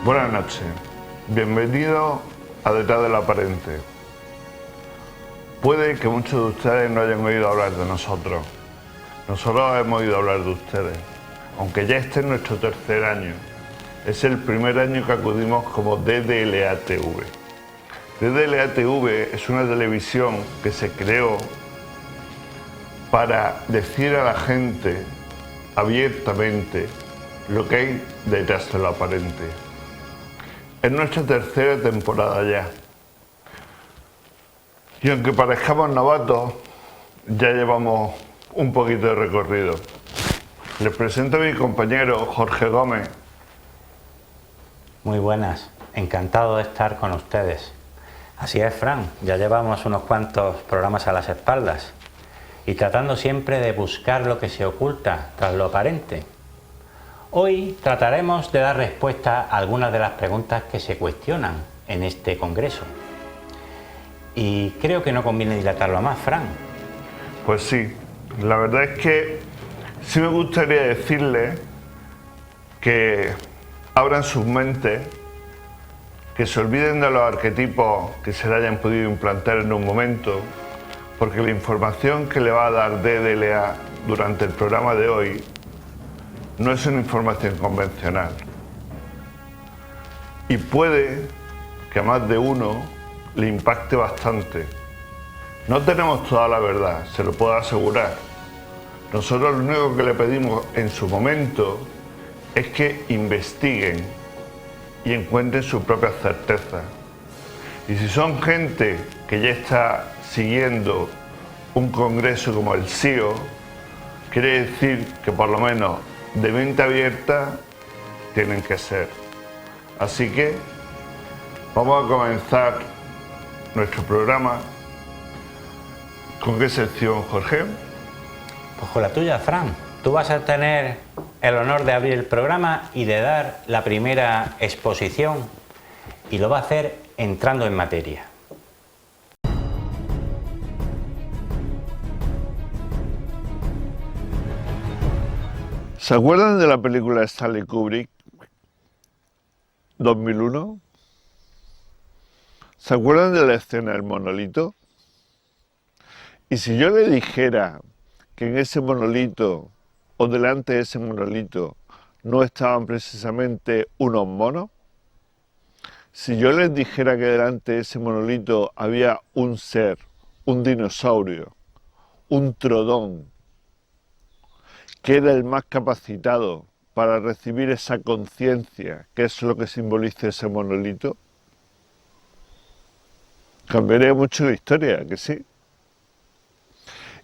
Buenas noches, bienvenido a Detrás del Aparente. Puede que muchos de ustedes no hayan oído hablar de nosotros. Nosotros hemos oído hablar de ustedes, aunque ya este es nuestro tercer año. Es el primer año que acudimos como DDLA-TV. DDLA-TV es una televisión que se creó para decir a la gente abiertamente lo que hay detrás de lo aparente. Es nuestra tercera temporada ya. Y aunque parezcamos novatos, ya llevamos un poquito de recorrido. Les presento a mi compañero Jorge Gómez. Muy buenas, encantado de estar con ustedes. Así es, Fran, ya llevamos unos cuantos programas a las espaldas y tratando siempre de buscar lo que se oculta tras lo aparente. Hoy trataremos de dar respuesta a algunas de las preguntas que se cuestionan en este congreso. Y creo que no conviene dilatarlo más, Fran. Pues sí, la verdad es que sí me gustaría decirles que abran sus mentes, que se olviden de los arquetipos que se le hayan podido implantar en un momento, porque la información que le va a dar DDLA durante el programa de hoy no es una información convencional. Y puede que a más de uno le impacte bastante. No tenemos toda la verdad, se lo puedo asegurar. Nosotros lo único que le pedimos en su momento es que investiguen y encuentren sus propias certezas. Y si son gente que ya está siguiendo un congreso como el CIO, quiere decir que por lo menos de mente abierta tienen que ser. Así que vamos a comenzar nuestro programa. ¿Con qué sección, Jorge? Pues con la tuya, Fran. Tú vas a tener el honor de abrir el programa y de dar la primera exposición, y lo va a hacer entrando en materia. ¿Se acuerdan de la película de Stanley Kubrick, 2001? ¿Se acuerdan de la escena del monolito? Y si yo le dijera que en ese monolito, o delante de ese monolito, no estaban precisamente unos monos, si yo les dijera que delante de ese monolito había un ser, un dinosaurio, un trodón, que era el más capacitado para recibir esa conciencia, que es lo que simboliza ese monolito, cambiaría mucho la historia, ¿que sí?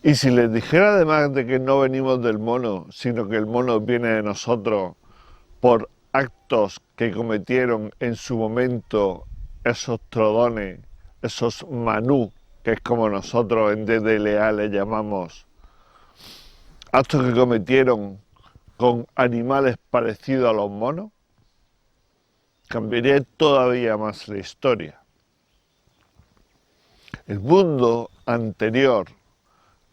Y si les dijera además de que no venimos del mono, sino que el mono viene de nosotros por actos que cometieron en su momento esos trodones, esos manú, que es como nosotros en DDLA le llamamos, actos que cometieron con animales parecidos a los monos, cambiaría todavía más la historia. El mundo anterior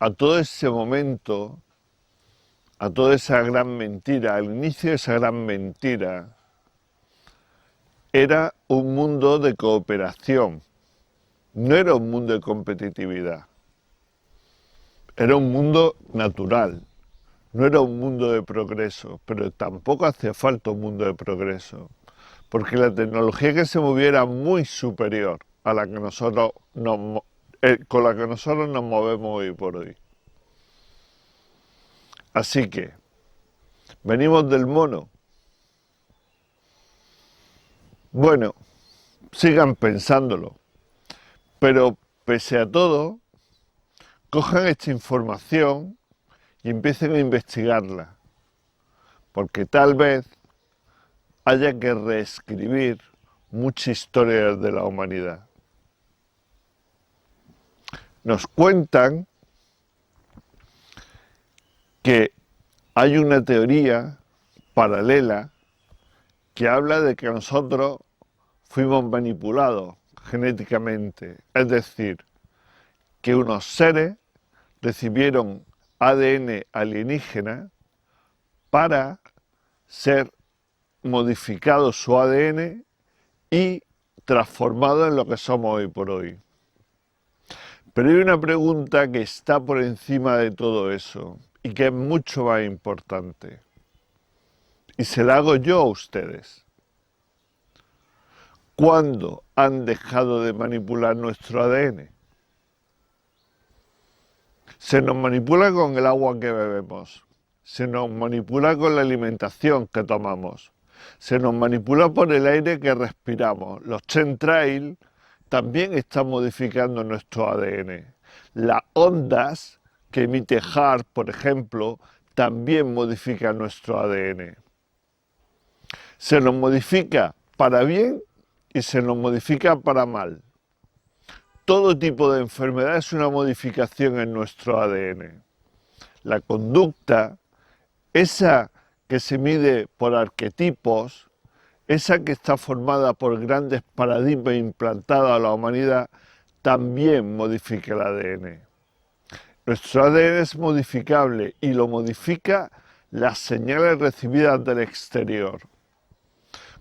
a todo ese momento, a toda esa gran mentira, al inicio de esa gran mentira, era un mundo de cooperación, no era un mundo de competitividad, era un mundo natural, no era un mundo de progreso, pero tampoco hacía falta un mundo de progreso, porque la tecnología que se moviera era muy superior a la que nosotros con la que nosotros nos movemos hoy por hoy. Así que, venimos del mono. Bueno, sigan pensándolo, pero pese a todo, cojan esta información y empiecen a investigarla, porque tal vez haya que reescribir mucha historia de la humanidad. Nos cuentan que hay una teoría paralela que habla de que nosotros fuimos manipulados genéticamente, es decir, que unos seres recibieron ADN alienígena para ser modificado su ADN y transformado en lo que somos hoy por hoy. Pero hay una pregunta que está por encima de todo eso y que es mucho más importante. Y se la hago yo a ustedes. ¿Cuándo han dejado de manipular nuestro ADN? Se nos manipula con el agua que bebemos, se nos manipula con la alimentación que tomamos, se nos manipula por el aire que respiramos. Los chemtrails también están modificando nuestro ADN. Las ondas que emite HAARP, por ejemplo, también modifican nuestro ADN. Se nos modifica para bien y se nos modifica para mal. Todo tipo de enfermedad es una modificación en nuestro ADN. La conducta, esa que se mide por arquetipos, esa que está formada por grandes paradigmas implantados a la humanidad, también modifica el ADN. Nuestro ADN es modificable y lo modifica las señales recibidas del exterior.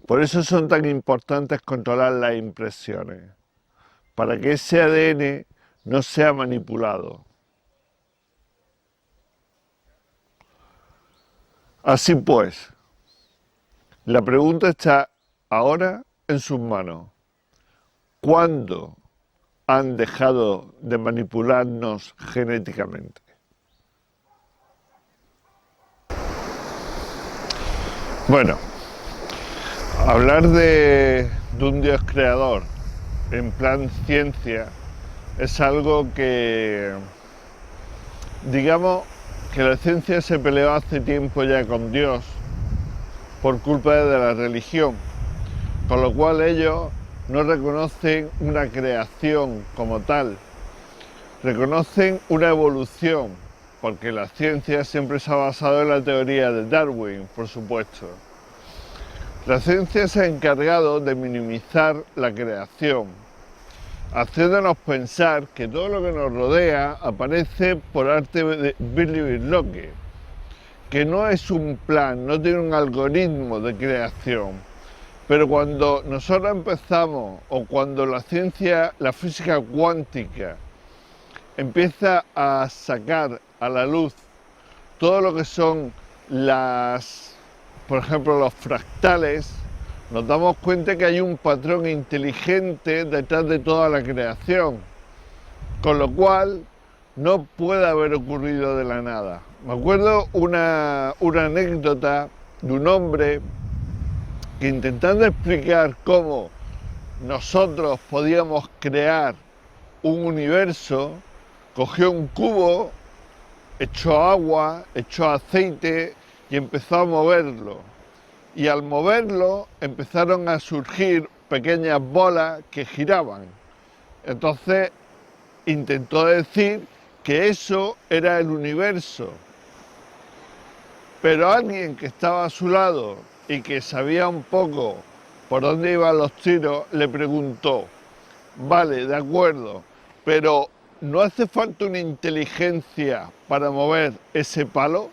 Por eso son tan importantes controlar las impresiones, para que ese ADN no sea manipulado. Así pues, la pregunta está ahora en sus manos. ¿Cuándo han dejado de manipularnos genéticamente? Bueno, hablar de un Dios creador en plan ciencia es algo que, digamos, que la ciencia se peleó hace tiempo ya con Dios por culpa de la religión, con lo cual ellos no reconocen una creación como tal, reconocen una evolución, porque la ciencia siempre se ha basado en la teoría de Darwin, por supuesto. La ciencia se ha encargado de minimizar la creación, haciéndonos pensar que todo lo que nos rodea aparece por arte de birlibirloque, que no es un plan, no tiene un algoritmo de creación. Pero cuando nosotros empezamos, o cuando la ciencia, la física cuántica, empieza a sacar a la luz todo lo que son por ejemplo, los fractales, nos damos cuenta que hay un patrón inteligente detrás de toda la creación, con lo cual no puede haber ocurrido de la nada. Me acuerdo una anécdota de un hombre que, intentando explicar cómo nosotros podíamos crear un universo, cogió un cubo, echó agua, echó aceite y empezó a moverlo. Y al moverlo empezaron a surgir pequeñas bolas que giraban. Entonces intentó decir que eso era el universo. Pero alguien que estaba a su lado y que sabía un poco por dónde iban los tiros, le preguntó: vale, de acuerdo, pero ¿no hace falta una inteligencia para mover ese palo?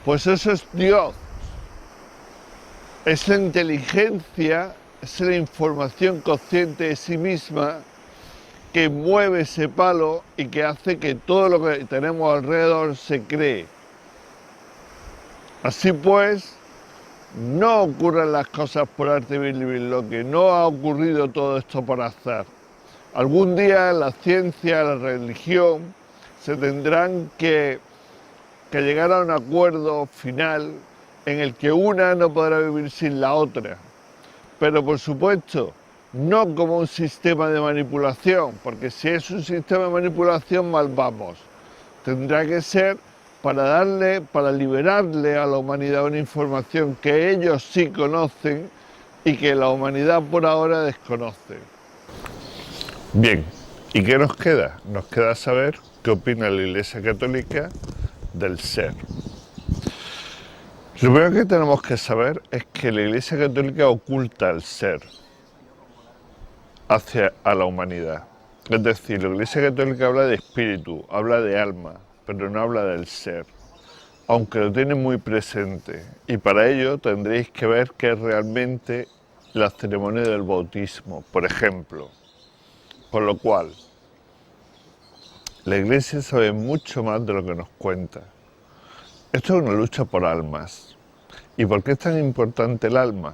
Pues eso es Dios. Es la inteligencia, es la información consciente de sí misma que mueve ese palo y que hace que todo lo que tenemos alrededor se cree. Así pues, no ocurren las cosas por arte birlibirloque, no ha ocurrido todo esto por azar. Algún día la ciencia, la religión, se tendrán que llegar a un acuerdo final en el que una no podrá vivir sin la otra. Pero por supuesto, no como un sistema de manipulación, porque si es un sistema de manipulación, mal vamos. Tendrá que ser para liberarle a la humanidad una información que ellos sí conocen y que la humanidad por ahora desconoce. Bien, ¿y qué nos queda? Nos queda saber qué opina la Iglesia Católica del ser. Lo primero que tenemos que saber es que la Iglesia Católica oculta el ser a la humanidad. Es decir, la Iglesia Católica habla de espíritu, habla de alma, pero no habla del ser. aunque lo tienen muy presente, y para ello tendréis que ver qué es realmente la ceremonia del bautismo, por ejemplo. Con lo cual, la Iglesia sabe mucho más de lo que nos cuenta. Esto es una lucha por almas. ¿Y por qué es tan importante el alma?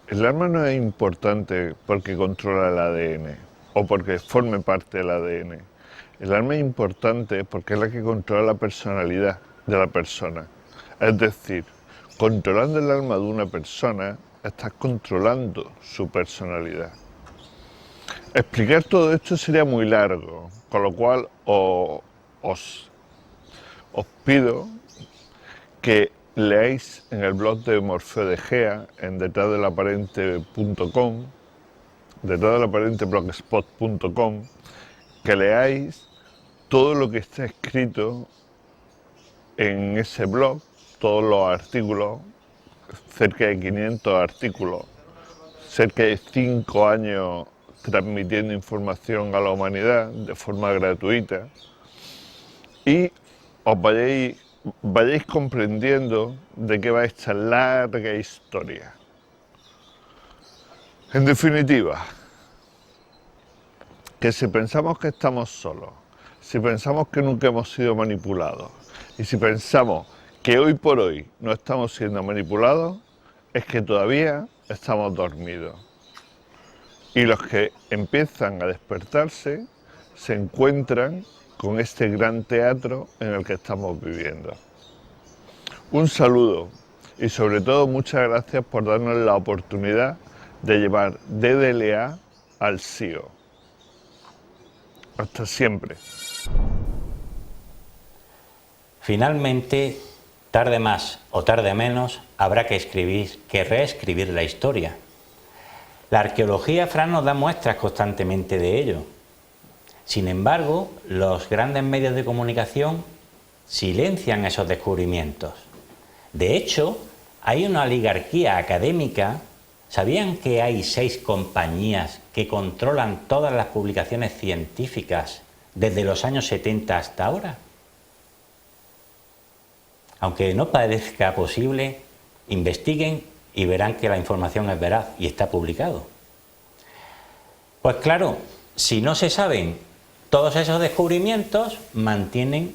El alma no es importante porque controla el ADN o porque forme parte del ADN. El alma es importante porque es la que controla la personalidad de la persona. Es decir, controlando el alma de una persona, estás controlando su personalidad. Explicar todo esto sería muy largo, con lo cual os pido que leáis en el blog de Morfeo de Gea, en detrásdelaparente.com, detrásdelaparenteblogspot.com, que leáis todo lo que está escrito en ese blog, todos los artículos, cerca de 500 artículos, cerca de 5 años transmitiendo información a la humanidad de forma gratuita, y os vayáis comprendiendo de qué va esta larga historia. En definitiva, que si pensamos que estamos solos, si pensamos que nunca hemos sido manipulados, y si pensamos que hoy por hoy no estamos siendo manipulados, es que todavía estamos dormidos. Y los que empiezan a despertarse se encuentran con este gran teatro en el que estamos viviendo. Un saludo y sobre todo muchas gracias por darnos la oportunidad de llevar DDLA al SIO. Hasta siempre. Finalmente, tarde más o tarde menos, habrá que reescribir la historia. La arqueología, Fran, nos da muestras constantemente de ello. Sin embargo, los grandes medios de comunicación silencian esos descubrimientos. De hecho, hay una oligarquía académica. ¿Sabían que hay 6 compañías que controlan todas las publicaciones científicas desde los años 70 hasta ahora? Aunque no parezca posible, investiguen y verán que la información es veraz y está publicado. Pues claro, si no se saben todos esos descubrimientos, mantienen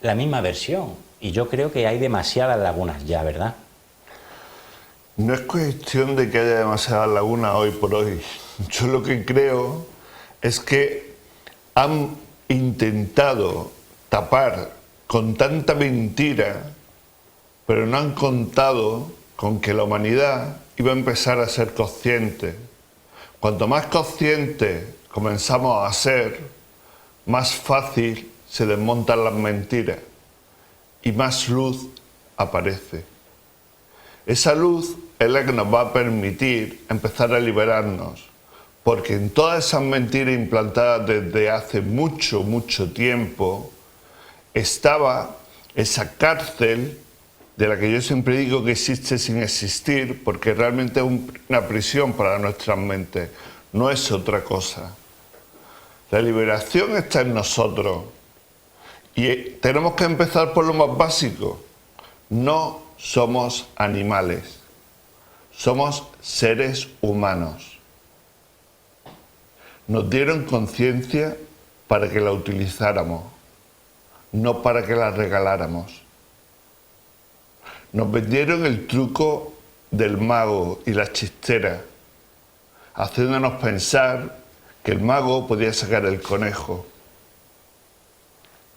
la misma versión. Y yo creo que hay demasiadas lagunas ya, ¿verdad? No es cuestión de que haya demasiadas lagunas hoy por hoy. Yo lo que creo es que han intentado tapar con tanta mentira, pero no han contado con que la humanidad iba a empezar a ser consciente. Cuanto más conscientes comenzamos a ser, más fácil se desmontan las mentiras y más luz aparece. Esa luz es la que nos va a permitir empezar a liberarnos, porque en todas esas mentiras implantadas desde hace mucho, mucho tiempo, estaba esa cárcel de la que yo siempre digo que existe sin existir, porque realmente es una prisión para nuestras mentes, no es otra cosa. La liberación está en nosotros y tenemos que empezar por lo más básico. No somos animales, somos seres humanos. Nos dieron conciencia para que la utilizáramos, no para que la regaláramos. Nos vendieron el truco del mago y la chistera, haciéndonos pensar que el mago podía sacar el conejo.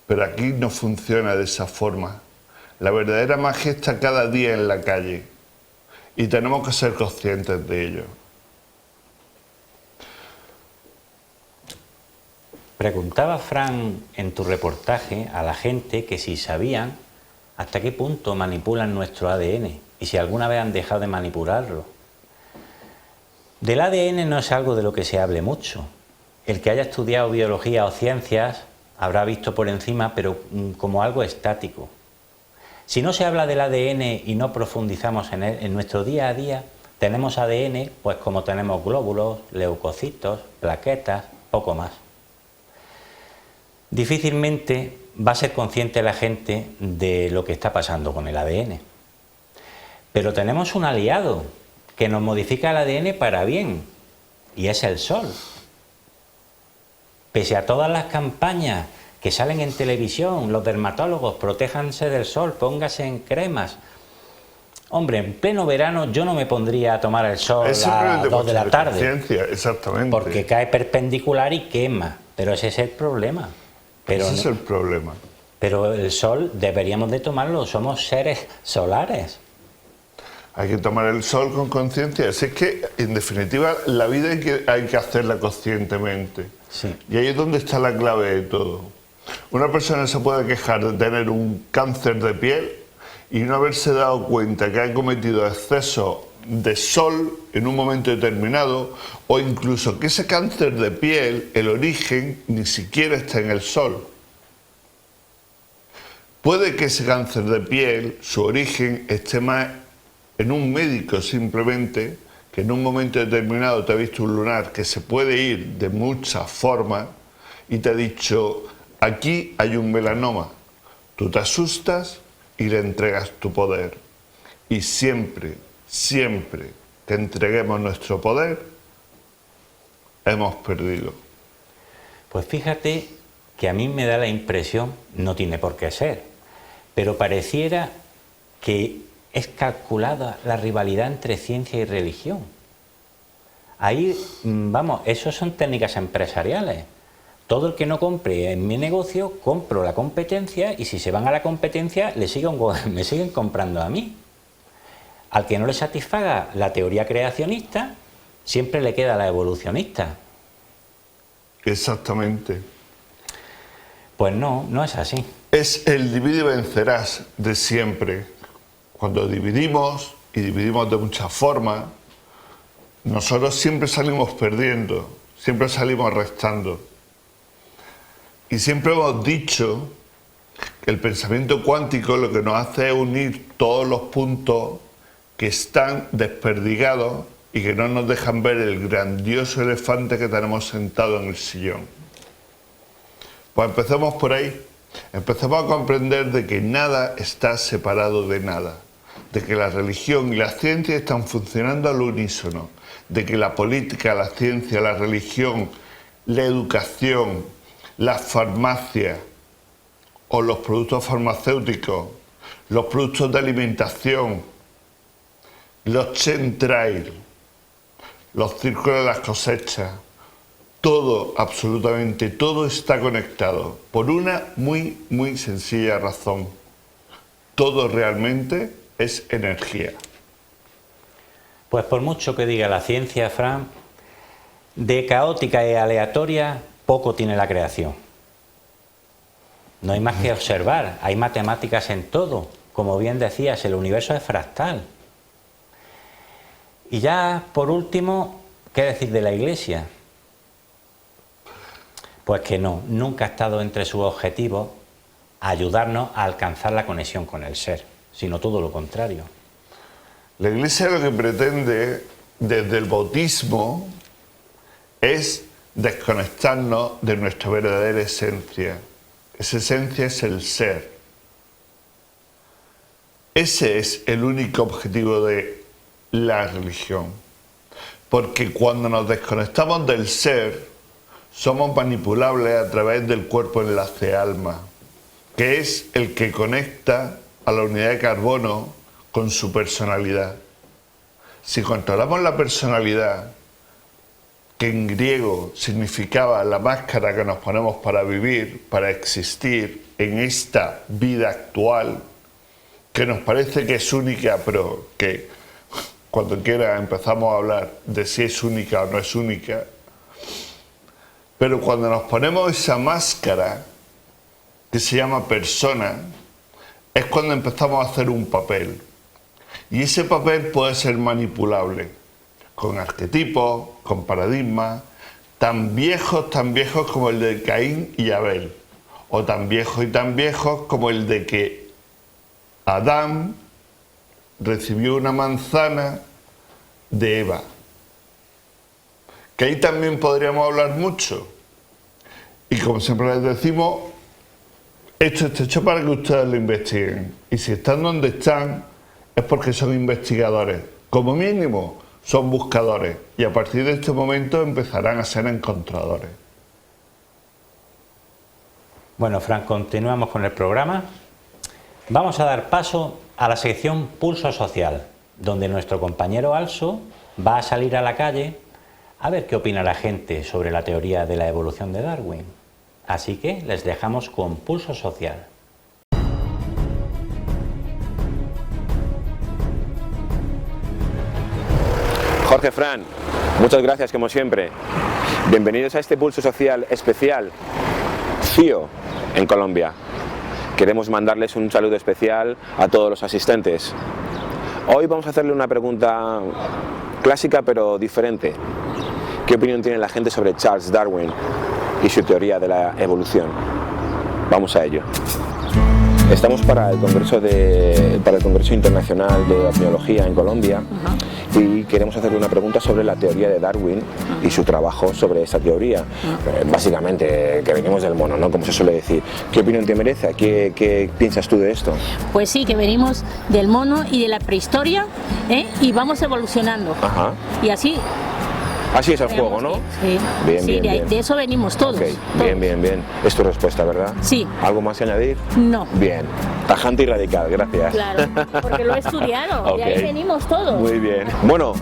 Pero aquí no funciona de esa forma. La verdadera magia está cada día en la calle y tenemos que ser conscientes de ello. Preguntaba, Fran, en tu reportaje a la gente que si sabían hasta qué punto manipulan nuestro ADN y si alguna vez han dejado de manipularlo. Del ADN no es algo de lo que se hable mucho. El que haya estudiado biología o ciencias habrá visto por encima, pero como algo estático. Si no se habla del ADN y no profundizamos en él, en nuestro día a día tenemos ADN, pues como tenemos glóbulos, leucocitos, plaquetas, poco más. Difícilmente va a ser consciente la gente de lo que está pasando con el ADN. Pero tenemos un aliado que nos modifica el ADN para bien, y es el sol. Pese a todas las campañas que salen en televisión, los dermatólogos, protéjanse del sol, póngase en cremas. Hombre, en pleno verano yo no me pondría a tomar el sol a las 2 de la tarde. Exactamente. Porque cae perpendicular y quema. Pero ese es el problema. Pero ese es el problema. Pero el sol deberíamos de tomarlo, somos seres solares. Hay que tomar el sol con conciencia. Es que, en definitiva, la vida hay que hacerla conscientemente. Sí. Y ahí es donde está la clave de todo. Una persona se puede quejar de tener un cáncer de piel y no haberse dado cuenta que ha cometido exceso de sol en un momento determinado, o incluso que ese cáncer de piel, el origen, ni siquiera está en el sol. Puede que ese cáncer de piel, su origen, esté más en un médico simplemente, que en un momento determinado te ha visto un lunar que se puede ir de muchas formas y te ha dicho, aquí hay un melanoma. Tú te asustas y le entregas tu poder. Y siempre, siempre que entreguemos nuestro poder, hemos perdido. Pues fíjate que a mí me da la impresión, no tiene por qué ser, pero pareciera que es calculada la rivalidad entre ciencia y religión. Ahí, vamos, eso son técnicas empresariales. Todo el que no compre en mi negocio, compro la competencia, y si se van a la competencia, me siguen comprando a mí. Al que no le satisfaga la teoría creacionista, siempre le queda la evolucionista. Exactamente. Pues no, no es así. Es el divide y vencerás de siempre. Cuando dividimos, y dividimos de muchas formas, nosotros siempre salimos perdiendo, siempre salimos restando. Y siempre hemos dicho que el pensamiento cuántico lo que nos hace es unir todos los puntos que están desperdigados y que no nos dejan ver el grandioso elefante que tenemos sentado en el sillón. Pues empecemos por ahí. Empecemos a comprender de que nada está separado de nada, de que la religión y la ciencia están funcionando al unísono, de que la política, la ciencia, la religión, la educación, las farmacias o los productos farmacéuticos, los productos de alimentación, los chemtrails, los círculos de las cosechas, todo, absolutamente todo está conectado por una muy, muy sencilla razón. Todo realmente es energía. Pues por mucho que diga la ciencia, Fran, de caótica y aleatoria poco tiene la creación. No hay más que observar, hay matemáticas en todo. Como bien decías, el universo es fractal. Y ya, por último, ¿qué decir de la Iglesia? Pues que no, nunca ha estado entre sus objetivos ayudarnos a alcanzar la conexión con el ser, sino todo lo contrario. La Iglesia lo que pretende desde el bautismo es desconectarnos de nuestra verdadera esencia. Esa esencia es el ser. Ese es el único objetivo de la religión. Porque cuando nos desconectamos del ser, somos manipulables a través del cuerpo enlace alma, que es el que conecta a la unidad de carbono con su personalidad. Si controlamos la personalidad, que en griego significaba la máscara que nos ponemos para vivir, para existir en esta vida actual, que nos parece que es única, pero que cuando quiera empezamos a hablar de si es única o no es única. Pero cuando nos ponemos esa máscara, que se llama persona, es cuando empezamos a hacer un papel. Y ese papel puede ser manipulable, con arquetipos, con paradigmas, tan viejos como el de Caín y Abel, o tan viejos y tan viejos como el de que Adán recibió una manzana de Eva. Que ahí también podríamos hablar mucho. Y como siempre les decimos, esto está hecho para que ustedes lo investiguen. Y si están donde están, es porque son investigadores. Como mínimo, son buscadores. Y a partir de este momento empezarán a ser encontradores. Bueno, Fran, continuamos con el programa. Vamos a dar paso a la sección Pulso Social, donde nuestro compañero Also va a salir a la calle a ver qué opina la gente sobre la teoría de la evolución de Darwin. Así que les dejamos con Pulso Social. Jorge, Fran, muchas gracias como siempre. Bienvenidos a este Pulso Social especial CIO en Colombia. Queremos mandarles un saludo especial a todos los asistentes. Hoy vamos a hacerle una pregunta clásica pero diferente. ¿Qué opinión tiene la gente sobre Charles Darwin y su teoría de la evolución? Vamos a ello. Estamos para el Congreso Internacional de Omniología en Colombia y queremos hacerle una pregunta sobre la teoría de Darwin y su trabajo sobre esa teoría. Básicamente, que venimos del mono, ¿no? Como se suele decir. ¿Qué opinión te merece? ¿Qué piensas tú de esto? Pues sí, que venimos del mono y de la prehistoria, y vamos evolucionando. Ajá. Y así... Así es el juego, ¿no? Sí, bien, sí, bien, bien. de eso venimos todos. Okay. todos. Bien. Es tu respuesta, ¿verdad? Sí. ¿Algo más que añadir? No. Bien. Tajante y radical, gracias. Claro, porque lo he estudiado, Ok. de ahí venimos todos. Muy bien. Bueno,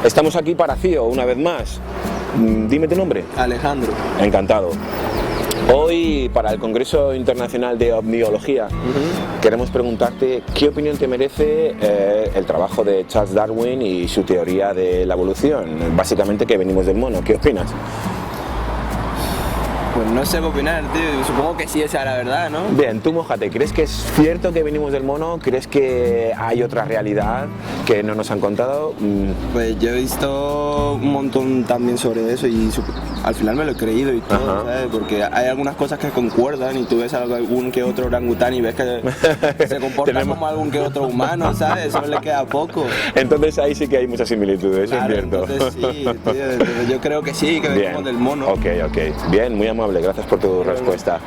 estamos aquí para CIO una vez más. Dime tu nombre. Alejandro. Encantado. Hoy, para el Congreso Internacional de Omniología, queremos preguntarte qué opinión te merece el trabajo de Charles Darwin y su teoría de la evolución. Básicamente que venimos del mono. ¿Qué opinas? Pues no sé qué opinar, tío. Supongo que sí, esa es la verdad, ¿no? Bien, tú mójate. ¿Crees que es cierto que venimos del mono? ¿Crees que hay otra realidad que no nos han contado? Pues yo he visto un montón también sobre eso y al final me lo he creído y todo, Ajá. ¿sabes? Porque hay algunas cosas que concuerdan y tú ves a algún que otro orangután y ves que se comporta Tenemos- como algún que otro humano, ¿sabes? Eso le queda poco. Entonces ahí sí que hay muchas similitudes, Claro, es cierto. entonces sí, tío, entonces yo creo que sí, que venimos del mono. Ok. Bien, muy amable, gracias por tu respuesta.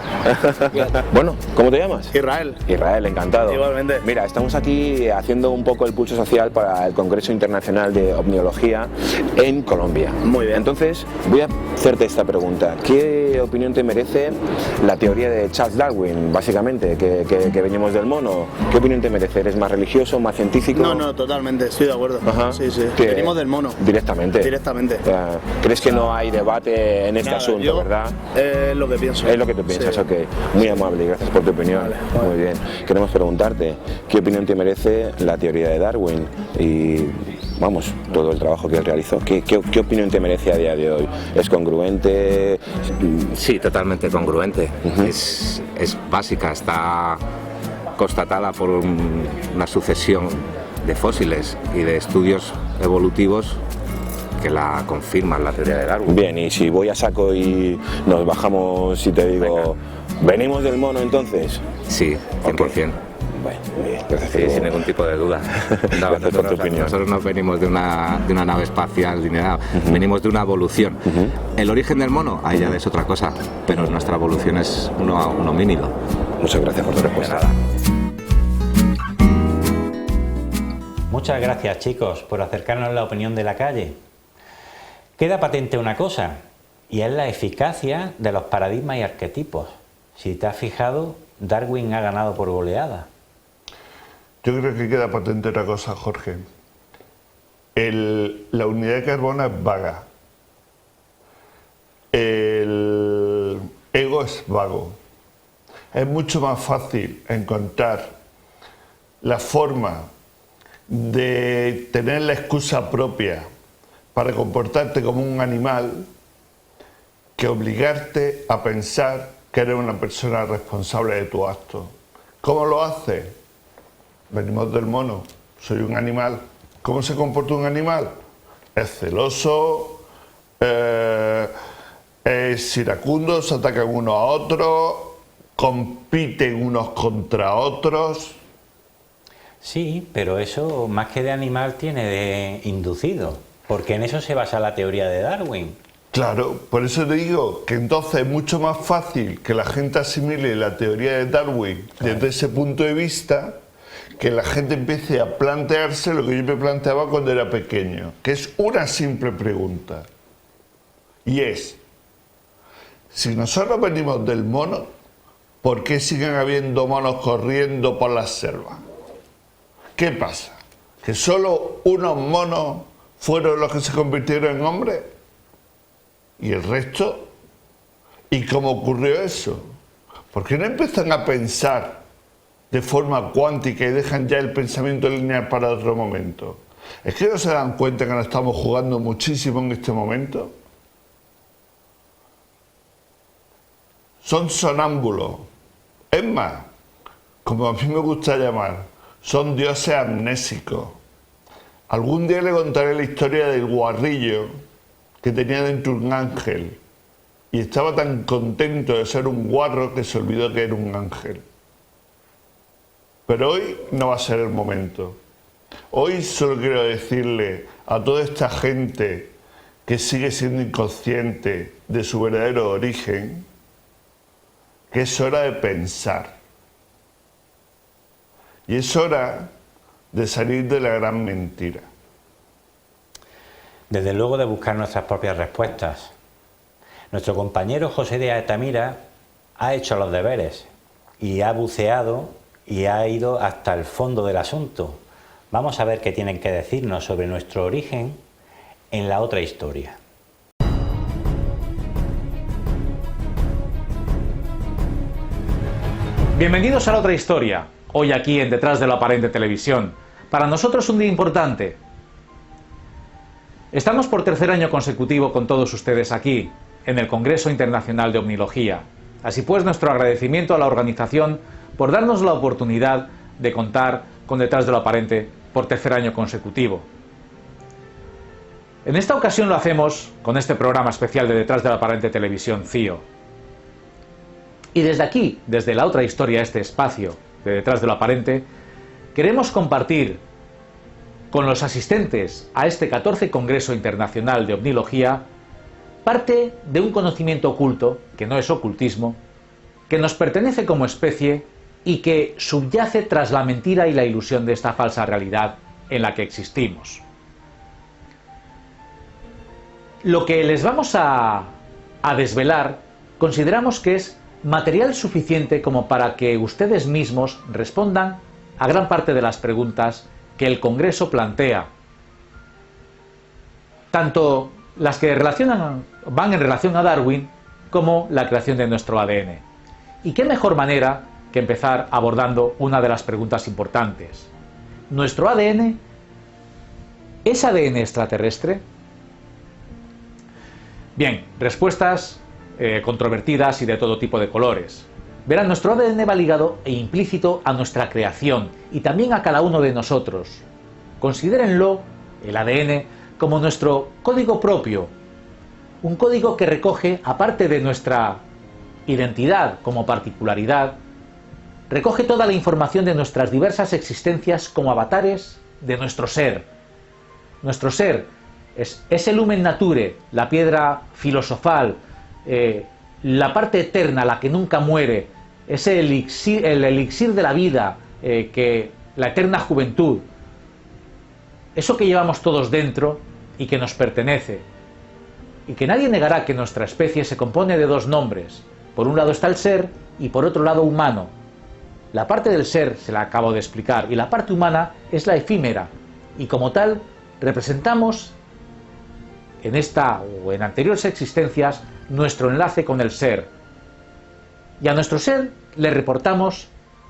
Bueno, ¿cómo te llamas? Israel. Israel, encantado. Igualmente. Mira, estamos aquí haciendo un poco el pulso social para el Congreso Internacional de Omniología en Colombia. Muy bien. Entonces, voy a hacerte esta pregunta. ¿Qué opinión te merece la teoría de Charles Darwin, básicamente, que venimos del mono? ¿Qué opinión te merece? ¿Eres más religioso, más científico? No, totalmente, estoy de acuerdo. Ajá. Sí. Que- Venimos del mono. Directamente. Directamente. ¿Crees que no hay debate en este Nada, asunto, yo, verdad? Es lo que pienso. Es lo que tú piensas, Sí. ok. Muy amable, gracias por tu opinión. Vale. Muy bien. Queremos preguntarte, ¿qué opinión te merece la teoría de Darwin y, vamos, todo el trabajo que él realizó? ¿Qué opinión te merece a día de hoy? ¿Es congruente? Sí, totalmente congruente. Es básica, está constatada por una sucesión de fósiles y de estudios evolutivos que la confirman, la teoría de Darwin. Bien, y si voy a saco y nos bajamos y te digo, ¿venimos del mono entonces? Sí, 100%. Bueno, muy bien, gracias. Sí, sin ningún tipo de duda. No, Gracias por tu opinión. nosotros no venimos de una nave espacial ni nada, venimos de una evolución. El origen del mono, ahí ya es otra cosa, pero nuestra evolución es un homínido. Muchas gracias por tu respuesta. Muchas gracias, chicos, por acercarnos la opinión de la calle. Queda patente una cosa, y es la eficacia de los paradigmas y arquetipos. Si te has fijado, Darwin ha ganado por goleada. Yo creo que queda patente una cosa, Jorge. La unidad de carbono es vaga. El ego es vago. Es mucho más fácil encontrar la forma de tener la excusa propia para comportarte como un animal que obligarte a pensar que eres una persona responsable de tu acto. ¿Cómo lo haces? Venimos del mono, soy un animal. ¿Cómo se comporta un animal? Es celoso, es iracundo, se atacan unos a otros, compiten unos contra otros. Sí, pero eso más que de animal tiene de inducido, porque en eso se basa la teoría de Darwin. Claro, por eso te digo que entonces es mucho más fácil que la gente asimile la teoría de Darwin desde ese punto de vista, que la gente empiece a plantearse lo que yo me planteaba cuando era pequeño, que es una simple pregunta. Y es, si nosotros venimos del mono, ¿por qué siguen habiendo monos corriendo por las selvas? ¿Qué pasa? ¿Que solo unos monos fueron los que se convirtieron en hombres? ¿Y el resto? ¿Y cómo ocurrió eso? ¿Por qué no empiezan a pensar de forma cuántica y dejan ya el pensamiento lineal para otro momento? ¿Es que no se dan cuenta que nos estamos jugando muchísimo en este momento? Son sonámbulos. Es más, como a mí me gusta llamar, son dioses amnésicos. Algún día le contaré la historia del guarrillo que tenía dentro un ángel y estaba tan contento de ser un guarro que se olvidó que era un ángel. Pero hoy no va a ser el momento. Hoy solo quiero decirle a toda esta gente que sigue siendo inconsciente de su verdadero origen que es hora de pensar. Y es hora de salir de la gran mentira. Desde luego de buscar nuestras propias respuestas. Nuestro compañero José de Altamira ha hecho los deberes y ha buceado y ha ido hasta el fondo del asunto. Vamos a ver qué tienen que decirnos sobre nuestro origen en la otra historia. Bienvenidos a la otra historia, hoy aquí en Detrás de lo Aparente Televisión. Para nosotros un día importante. Estamos por tercer año consecutivo con todos ustedes aquí, en el Congreso Internacional de Omnilogía. Así pues, nuestro agradecimiento a la organización por darnos la oportunidad de contar con Detrás de lo Aparente por tercer año consecutivo. En esta ocasión lo hacemos con este programa especial de Detrás de lo Aparente Televisión CIO. Y desde aquí, desde la otra historia, este espacio de Detrás de lo Aparente, queremos compartir con los asistentes a este 14 Congreso Internacional de Omnilogía parte de un conocimiento oculto, que no es ocultismo, que nos pertenece como especie y que subyace tras la mentira y la ilusión de esta falsa realidad en la que existimos. Lo que les vamos a desvelar consideramos que es material suficiente como para que ustedes mismos respondan a gran parte de las preguntas que el Congreso plantea, tanto las que van en relación a Darwin como la creación de nuestro ADN. ¿Y qué mejor manera que empezar abordando una de las preguntas importantes? ¿Nuestro ADN es ADN extraterrestre? Bien, respuestas controvertidas y de todo tipo de colores. Verán, nuestro ADN va ligado e implícito a nuestra creación y también a cada uno de nosotros. Considérenlo, el ADN, como nuestro código propio, un código que recoge, aparte de nuestra identidad como particularidad, recoge toda la información de nuestras diversas existencias como avatares de nuestro ser. Nuestro ser es ese lumen nature, la piedra filosofal, la parte eterna, la que nunca muere, ese elixir, el elixir de la vida, la eterna juventud, eso que llevamos todos dentro y que nos pertenece, y que nadie negará que nuestra especie se compone de dos nombres. Por un lado está el ser y por otro lado humano. La parte del ser se la acabo de explicar y la parte humana es la efímera, y como tal representamos en esta o en anteriores existencias nuestro enlace con el ser. Y a nuestro ser le reportamos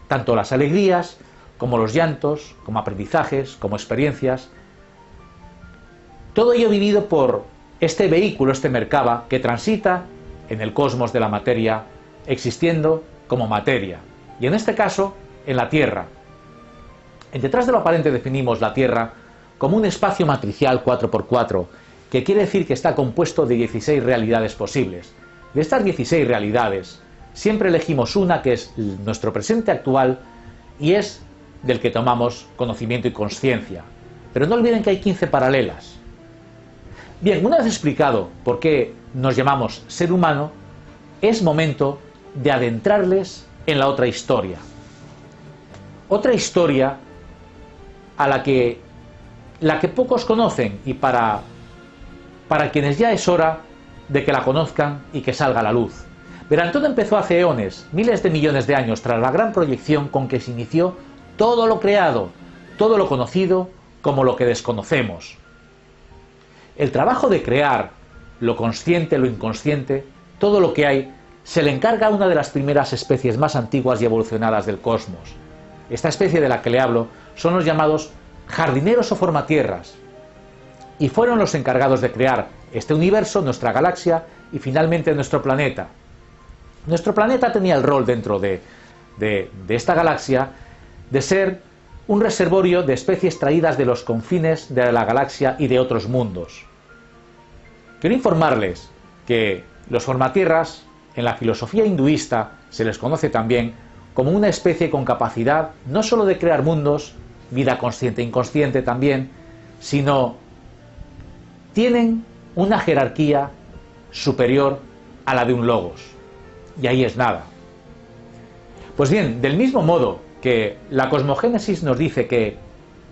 tanto las alegrías como los llantos, como aprendizajes, como experiencias. Todo ello vivido por este vehículo, este Merkaba, que transita en el cosmos de la materia, existiendo como materia. Y en este caso, en la Tierra. En Detrás de lo Aparente definimos la Tierra como un espacio matricial 4x4, que quiere decir que está compuesto de 16 realidades posibles. De estas 16 realidades, siempre elegimos una que es nuestro presente actual y es del que tomamos conocimiento y conciencia. Pero no olviden que hay 15 paralelas. Bien, una vez explicado por qué nos llamamos ser humano, es momento de adentrarles en la otra historia. Otra historia a la que pocos conocen y para quienes ya es hora de que la conozcan y que salga a la luz. Verán, todo empezó hace eones, miles de millones de años, tras la gran proyección con que se inició todo lo creado, todo lo conocido como lo que desconocemos. El trabajo de crear lo consciente, lo inconsciente, todo lo que hay, se le encarga a una de las primeras especies más antiguas y evolucionadas del cosmos. Esta especie de la que le hablo son los llamados jardineros o formatierras, y fueron los encargados de crear este universo, nuestra galaxia y finalmente nuestro planeta. Nuestro planeta tenía el rol dentro de esta galaxia de ser un reservorio de especies traídas de los confines de la galaxia y de otros mundos. Quiero informarles que los formatierras, en la filosofía hinduista, se les conoce también como una especie con capacidad no solo de crear mundos, vida consciente e inconsciente también, sino tienen una jerarquía superior a la de un logos. Y ahí es nada. Pues bien, del mismo modo que la cosmogénesis nos dice que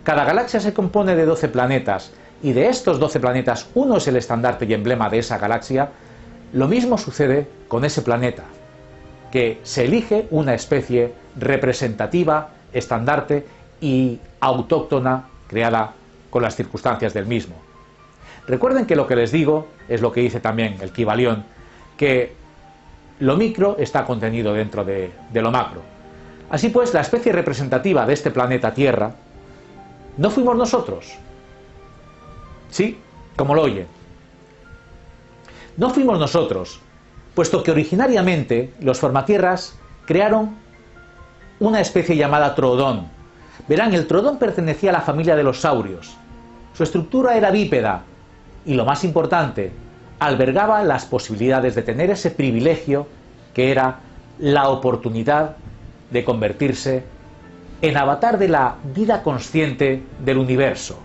cada galaxia se compone de 12 planetas y de estos 12 planetas uno es el estandarte y emblema de esa galaxia, lo mismo sucede con ese planeta, que se elige una especie representativa, estandarte y autóctona creada con las circunstancias del mismo. Recuerden que lo que les digo es lo que dice también el Kybalión, que lo micro está contenido dentro de lo macro. Así pues, la especie representativa de este planeta Tierra no fuimos nosotros. Sí, como lo oyen. No fuimos nosotros, puesto que originariamente los formatierras crearon una especie llamada Troodón. Verán, el Troodón pertenecía a la familia de los saurios. Su estructura era bípeda y, lo más importante, albergaba las posibilidades de tener ese privilegio que era la oportunidad de convertirse en avatar de la vida consciente del universo,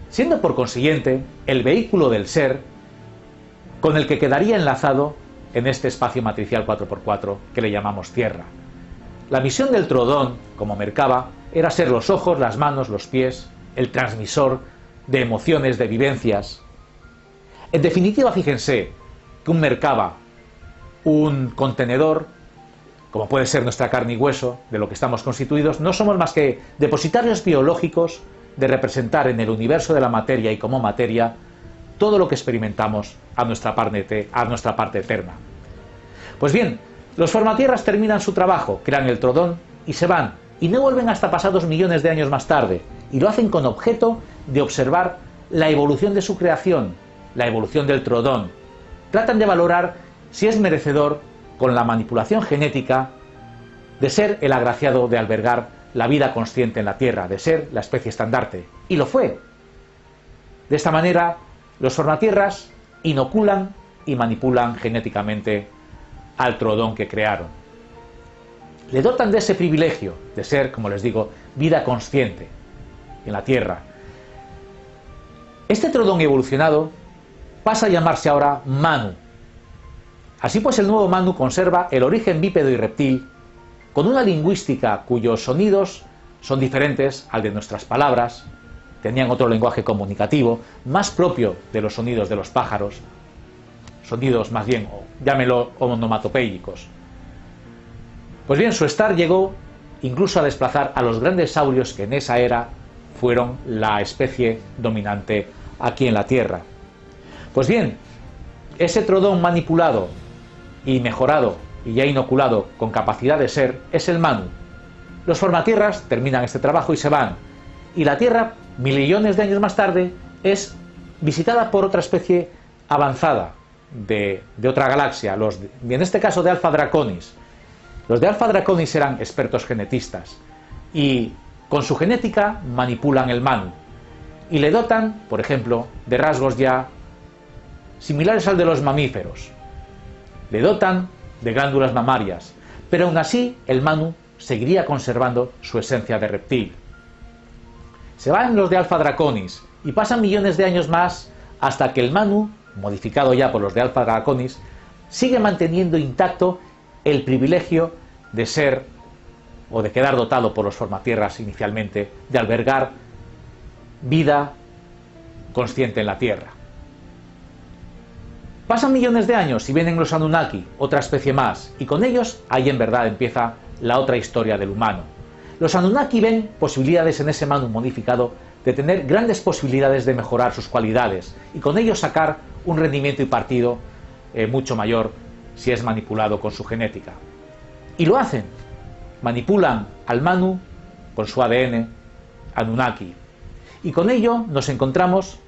siendo por consiguiente el vehículo del ser con el que quedaría enlazado en este espacio matricial 4x4 que le llamamos Tierra. La misión del Troodón, como Merkaba, era ser los ojos, las manos, los pies, el transmisor de emociones, de vivencias. En definitiva, fíjense que un Merkaba, un contenedor, como puede ser nuestra carne y hueso, de lo que estamos constituidos, no somos más que depositarios biológicos de representar en el universo de la materia y como materia todo lo que experimentamos a nuestra parte eterna. Pues bien, los formatierras terminan su trabajo, crean el Troodón y se van, y no vuelven hasta pasados millones de años más tarde, y lo hacen con objeto de observar la evolución de su creación, la evolución del Troodón. Tratan de valorar si es merecedor, con la manipulación genética, de ser el agraciado de albergar la vida consciente en la Tierra, de ser la especie estandarte. Y lo fue. De esta manera, los formatierras inoculan y manipulan genéticamente al Troodón que crearon. Le dotan de ese privilegio de ser, como les digo, vida consciente en la Tierra. Este Troodón evolucionado pasa a llamarse ahora Manu. Así pues, el nuevo Manu conserva el origen bípedo y reptil, con una lingüística cuyos sonidos son diferentes al de nuestras palabras, tenían otro lenguaje comunicativo, más propio de los sonidos de los pájaros, sonidos más bien, llámelo onomatopéyicos. Pues bien, su estar llegó incluso a desplazar a los grandes saurios que en esa era fueron la especie dominante aquí en la Tierra. Pues bien, ese Troodón manipulado y mejorado y ya inoculado con capacidad de ser es el Manu. Los formatierras terminan este trabajo y se van, y la Tierra, millones de años más tarde, es visitada por otra especie avanzada de otra galaxia, en este caso de Alpha Draconis. Los de Alpha Draconis eran expertos genetistas y con su genética manipulan el Manu y le dotan, por ejemplo, de rasgos ya similares al de los mamíferos. Le dotan de glándulas mamarias, pero aún así el Manu seguiría conservando su esencia de reptil. Se van los de Alpha Draconis y pasan millones de años más hasta que el Manu modificado ya por los de Alpha Draconis, sigue manteniendo intacto el privilegio de ser o de quedar dotado por los formatierras inicialmente de albergar vida consciente en la Tierra. Pasan millones de años y vienen los Anunnaki, otra especie más, y con ellos ahí en verdad empieza la otra historia del humano. Los Anunnaki ven posibilidades en ese Manu modificado de tener grandes posibilidades de mejorar sus cualidades y con ello sacar un rendimiento y partido mucho mayor si es manipulado con su genética. Y lo hacen, manipulan al Manu con su ADN Anunnaki. Y con ello nos encontramos,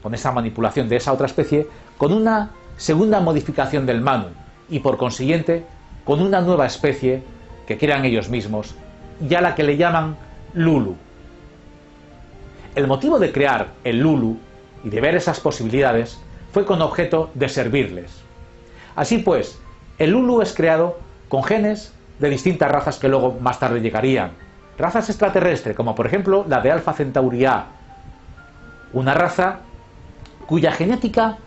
con esa manipulación de esa otra especie, con una segunda modificación del Manu y por consiguiente con una nueva especie que crean ellos mismos y a la que le llaman Lulu. El motivo de crear el Lulu y de ver esas posibilidades fue con objeto de servirles. Así pues, el Lulu es creado con genes de distintas razas que luego más tarde llegarían. Razas extraterrestres, como por ejemplo la de Alpha Centauri A, una raza cuya genética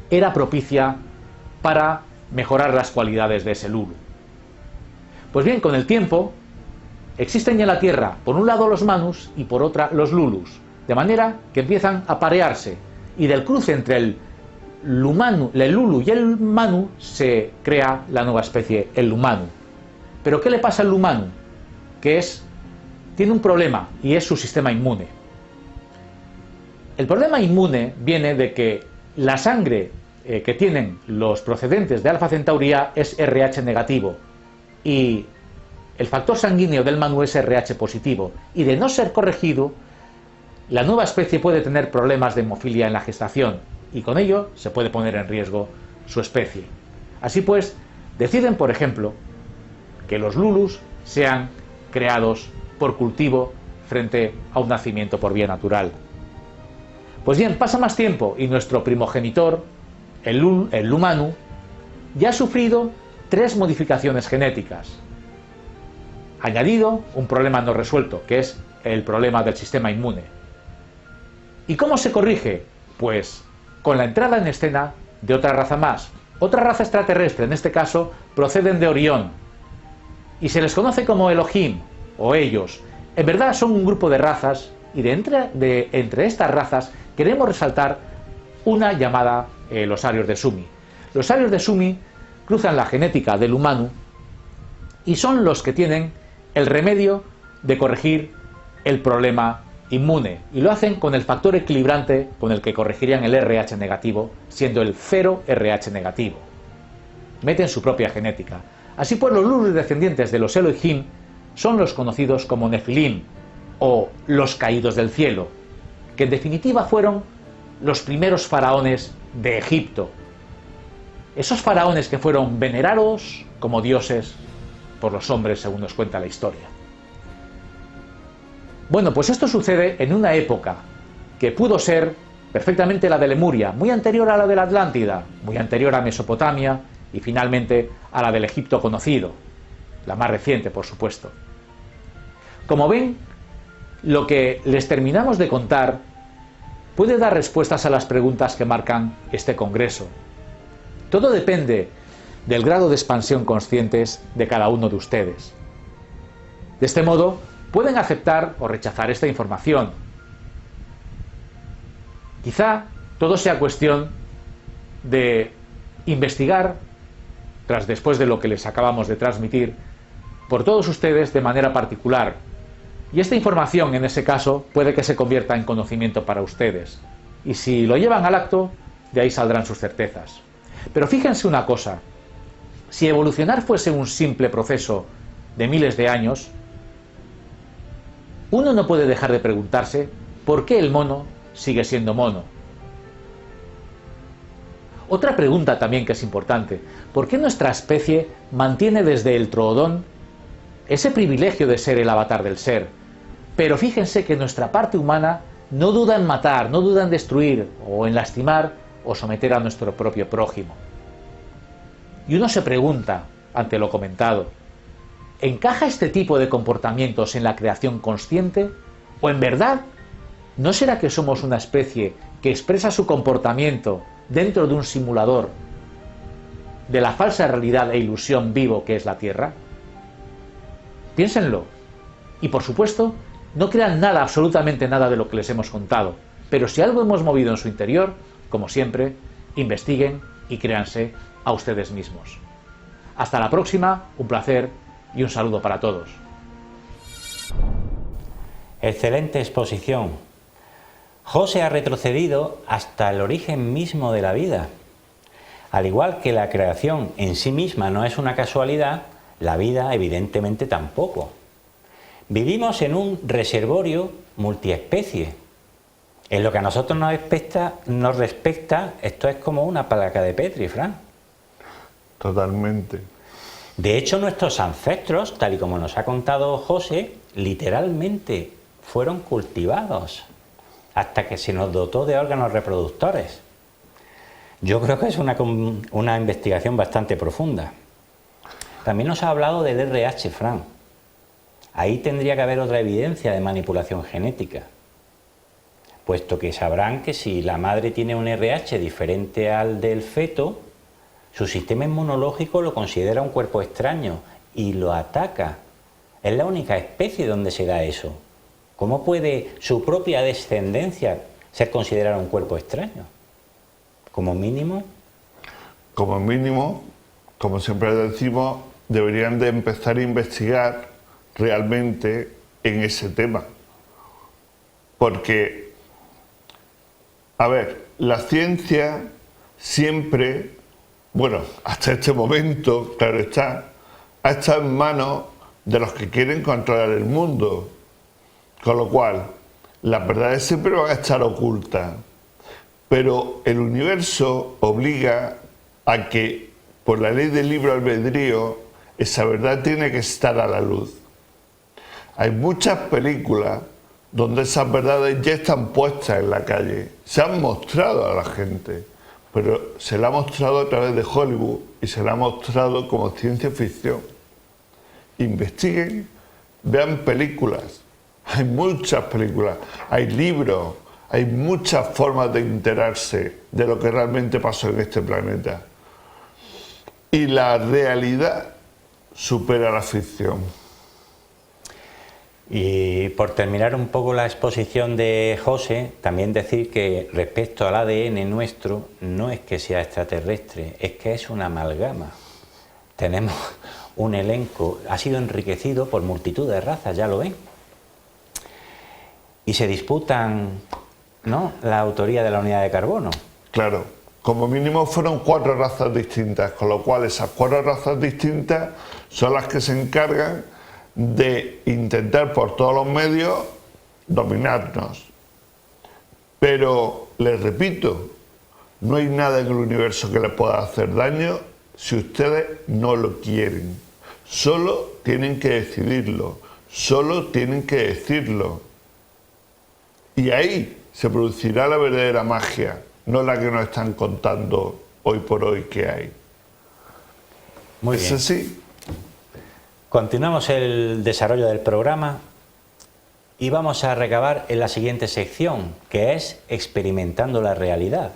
era propicia para mejorar las cualidades de ese Lulu. Pues bien, con el tiempo existen ya en la Tierra, por un lado los Manus y por otra los Lulus, de manera que empiezan a parearse y del cruce entre el Lulu y el Manu se crea la nueva especie, el Lumanu. ¿Pero qué le pasa al Lumanu? Tiene un problema y es su sistema inmune. El problema inmune viene de que la sangre que tienen los procedentes de Alpha Centauri A es RH negativo y el factor sanguíneo del Manu es RH positivo, y de no ser corregido, la nueva especie puede tener problemas de hemofilia en la gestación y con ello se puede poner en riesgo su especie. Así pues, deciden, por ejemplo, que los Lulus sean creados por cultivo frente a un nacimiento por vía natural. Pues bien, pasa más tiempo y nuestro primogenitor, el Lumanu, ya ha sufrido 3 modificaciones genéticas. Añadido un problema no resuelto, que es el problema del sistema inmune. ¿Y cómo se corrige? Pues con la entrada en escena de otra raza más. Otra raza extraterrestre, en este caso, proceden de Orión. Y se les conoce como Elohim, o ellos. En verdad son un grupo de razas, y entre estas razas queremos resaltar una llamada los Arios de Sumi. Los Arios de Sumi cruzan la genética del humano y son los que tienen el remedio de corregir el problema inmune, y lo hacen con el factor equilibrante con el que corregirían el RH negativo, siendo el 0 RH negativo. Meten su propia genética. Así pues, los Lulus descendientes de los Elohim son los conocidos como Nefilim, o los caídos del cielo, que en definitiva fueron los primeros faraones de Egipto. Esos faraones que fueron venerados como dioses por los hombres, según nos cuenta la historia. Bueno, pues esto sucede en una época que pudo ser perfectamente la de Lemuria, muy anterior a la de la Atlántida, muy anterior a Mesopotamia y finalmente a la del Egipto conocido, la más reciente, por supuesto. Como ven, lo que les terminamos de contar puede dar respuestas a las preguntas que marcan este congreso. Todo depende del grado de expansión conscientes de cada uno de ustedes. De este modo, pueden aceptar o rechazar esta información. Quizá todo sea cuestión de investigar, después de lo que les acabamos de transmitir, por todos ustedes de manera particular. Y esta información, en ese caso, puede que se convierta en conocimiento para ustedes. Y si lo llevan al acto, de ahí saldrán sus certezas. Pero fíjense una cosa, si evolucionar fuese un simple proceso de miles de años, uno no puede dejar de preguntarse por qué el mono sigue siendo mono. Otra pregunta también que es importante, ¿por qué nuestra especie mantiene desde el Troodón ese privilegio de ser el avatar del ser? Pero fíjense que nuestra parte humana no duda en matar, no duda en destruir, o en lastimar, o someter a nuestro propio prójimo. Y uno se pregunta, ante lo comentado, ¿encaja este tipo de comportamientos en la creación consciente? ¿O en verdad no será que somos una especie que expresa su comportamiento dentro de un simulador de la falsa realidad e ilusión vivo que es la Tierra? Piénsenlo. Y por supuesto, no crean nada, absolutamente nada de lo que les hemos contado. Pero si algo hemos movido en su interior, como siempre, investiguen y créanse a ustedes mismos. Hasta la próxima, un placer y un saludo para todos. Excelente exposición. José ha retrocedido hasta el origen mismo de la vida. Al igual que la creación en sí misma no es una casualidad, la vida evidentemente tampoco. Vivimos en un reservorio multiespecie. En lo que a nosotros nos respecta, esto es como una placa de Petri, Fran. Totalmente. De hecho, nuestros ancestros, tal y como nos ha contado José, literalmente fueron cultivados hasta que se nos dotó de órganos reproductores. Yo creo que es una investigación bastante profunda. También nos ha hablado del RH, Fran. Ahí tendría que haber otra evidencia de manipulación genética, puesto que sabrán que si la madre tiene un RH diferente al del feto, su sistema inmunológico lo considera un cuerpo extraño y lo ataca. Es la única especie donde se da eso. ¿Cómo puede su propia descendencia ser considerada un cuerpo extraño? Como mínimo, como siempre decimos, deberían de empezar a investigar realmente en ese tema. Porque, a ver, la ciencia siempre, bueno, hasta este momento, claro está, ha estado en manos de los que quieren controlar el mundo. Con lo cual, las verdades siempre van a estar ocultas. Pero el universo obliga a que, por la ley del libre albedrío, esa verdad tiene que estar a la luz. Hay muchas películas donde esas verdades ya están puestas en la calle, se han mostrado a la gente, pero se la ha mostrado a través de Hollywood y se la ha mostrado como ciencia ficción. Investiguen, vean películas, hay muchas películas, hay libros, hay muchas formas de enterarse de lo que realmente pasó en este planeta. Y la realidad supera la ficción. Y por terminar un poco la exposición de José, también decir que respecto al ADN nuestro, no es que sea extraterrestre, es que es una amalgama. Tenemos un elenco, ha sido enriquecido por multitud de razas, ya lo ven. Y se disputan, ¿no?, la autoría de la unidad de carbono. Claro, como mínimo fueron 4 razas distintas, con lo cual esas 4 razas distintas son las que se encargan de intentar por todos los medios dominarnos. Pero, les repito, no hay nada en el universo que les pueda hacer daño si ustedes no lo quieren. Solo tienen que decidirlo, solo tienen que decirlo. Y ahí se producirá la verdadera magia, no la que nos están contando hoy por hoy que hay. Muy bien. ¿Es así? Continuamos el desarrollo del programa y vamos a recabar en la siguiente sección, que es experimentando la realidad.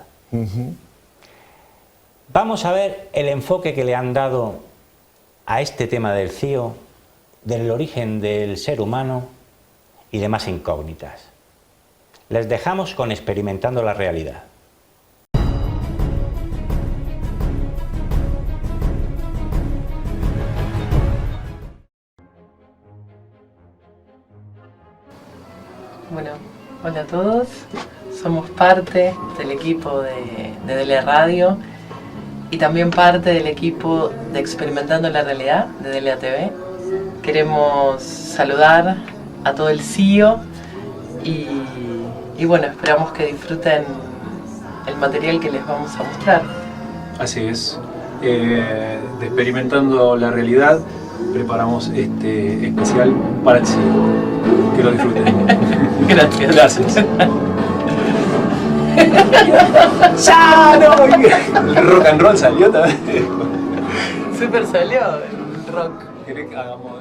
Vamos a ver el enfoque que le han dado a este tema del CIO, del origen del ser humano y demás incógnitas. Les dejamos con experimentando la realidad. Bueno, hola a todos, somos parte del equipo de DLA Radio y también parte del equipo de Experimentando la Realidad de DLA TV. Queremos saludar a todo el CIO y bueno, esperamos que disfruten el material que les vamos a mostrar. Así es, de Experimentando la Realidad preparamos este especial para el CIO. Que lo disfruten. Gracias. Gracias. ¡Ya! No, el rock and roll salió también. Súper salió el rock. ¿Querés que hagamos?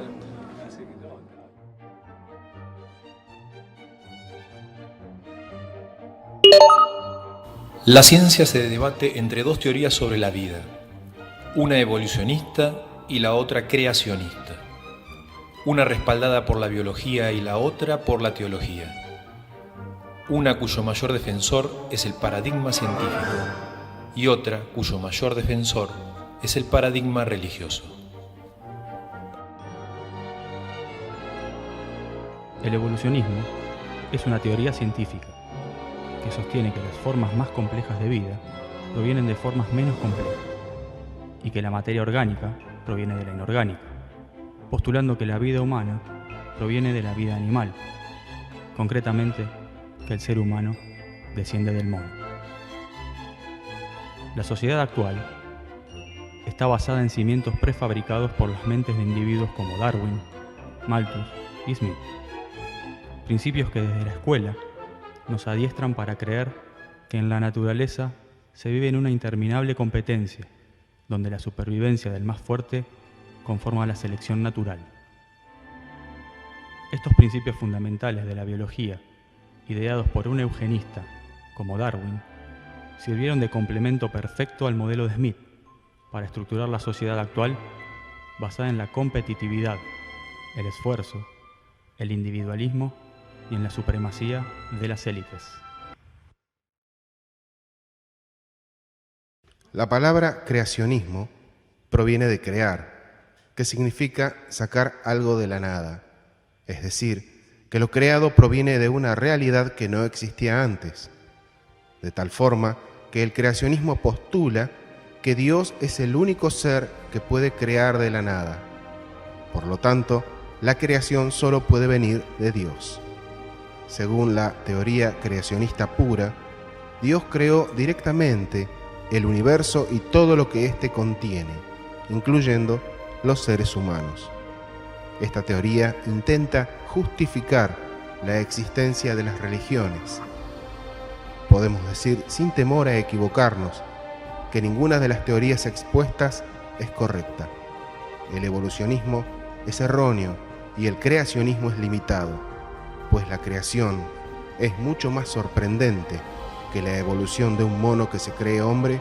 La ciencia se debate entre dos teorías sobre la vida, una evolucionista y la otra creacionista, una respaldada por la biología y la otra por la teología, una cuyo mayor defensor es el paradigma científico y otra cuyo mayor defensor es el paradigma religioso. El evolucionismo es una teoría científica que sostiene que las formas más complejas de vida provienen de formas menos complejas y que la materia orgánica proviene de la inorgánica, postulando que la vida humana proviene de la vida animal, concretamente que el ser humano desciende del mono. La sociedad actual está basada en cimientos prefabricados por las mentes de individuos como Darwin, Malthus y Smith. Principios que desde la escuela nos adiestran para creer que en la naturaleza se vive en una interminable competencia, donde la supervivencia del más fuerte conforma la selección natural. Estos principios fundamentales de la biología, ideados por un eugenista como Darwin, sirvieron de complemento perfecto al modelo de Smith para estructurar la sociedad actual basada en la competitividad, el esfuerzo, el individualismo y en la supremacía de las élites. La palabra creacionismo proviene de crear, que significa sacar algo de la nada, es decir, que lo creado proviene de una realidad que no existía antes, de tal forma que el creacionismo postula que Dios es el único ser que puede crear de la nada. Por lo tanto, la creación solo puede venir de Dios. Según la teoría creacionista pura, Dios creó directamente el universo y todo lo que éste contiene, incluyendo los seres humanos. Esta teoría intenta justificar la existencia de las religiones. Podemos decir, sin temor a equivocarnos, que ninguna de las teorías expuestas es correcta. El evolucionismo es erróneo y el creacionismo es limitado, pues la creación es mucho más sorprendente que la evolución de un mono que se cree hombre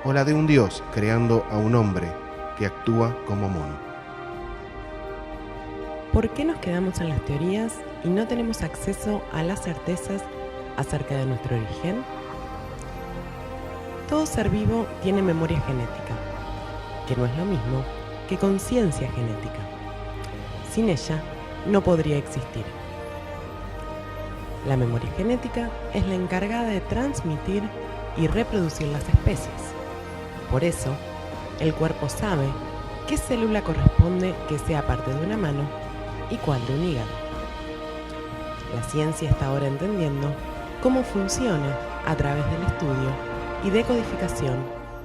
o la de un dios creando a un hombre que actúa como mono. ¿Por qué nos quedamos en las teorías y no tenemos acceso a las certezas acerca de nuestro origen? Todo ser vivo tiene memoria genética, que no es lo mismo que conciencia genética. Sin ella, no podría existir. La memoria genética es la encargada de transmitir y reproducir las especies. Por eso, el cuerpo sabe qué célula corresponde que sea parte de una mano y cuál de un hígado. La ciencia está ahora entendiendo cómo funciona a través del estudio y decodificación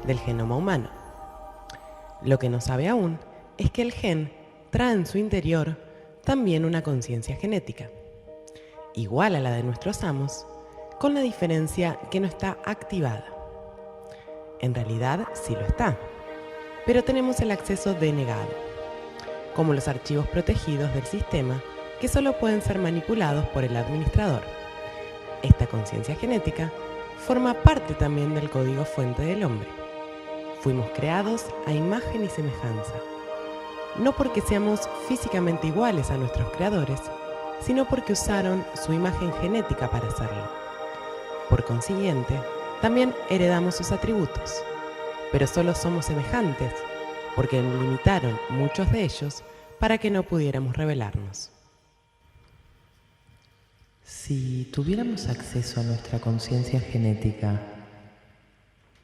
del genoma humano. Lo que no sabe aún es que el gen trae en su interior también una conciencia genética, igual a la de nuestros amos, con la diferencia que no está activada. En realidad sí lo está, pero tenemos el acceso denegado, como los archivos protegidos del sistema que solo pueden ser manipulados por el administrador. Esta conciencia genética forma parte también del código fuente del hombre. Fuimos creados a imagen y semejanza, no porque seamos físicamente iguales a nuestros creadores, sino porque usaron su imagen genética para hacerlo. Por consiguiente, también heredamos sus atributos, pero solo somos semejantes, porque nos limitaron muchos de ellos para que no pudiéramos revelarnos. Si tuviéramos acceso a nuestra conciencia genética,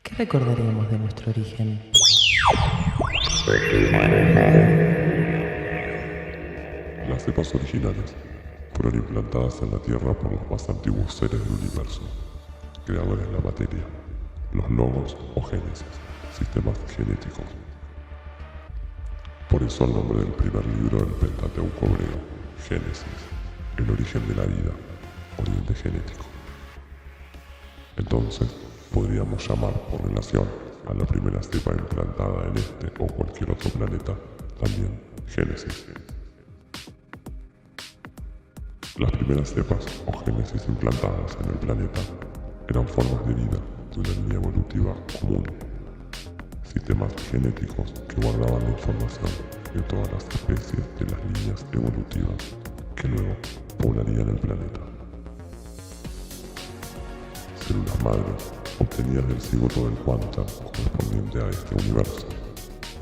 ¿qué recordaríamos de nuestro origen? Las cepas originales fueron implantadas en la Tierra por los más antiguos seres del universo, creadores de la materia, los logos o génesis, sistemas genéticos. Por eso el nombre del primer libro del Pentateuco hebreo, Génesis, el origen de la vida, oriente genético. Entonces, podríamos llamar por relación a la primera cepa implantada en este o cualquier otro planeta, también Génesis. Las primeras cepas o génesis implantadas en el planeta eran formas de vida de una línea evolutiva común, sistemas genéticos que guardaban la información de todas las especies de las líneas evolutivas que luego poblarían el planeta. Células madres obtenidas del cigoto del cuanta correspondiente a este universo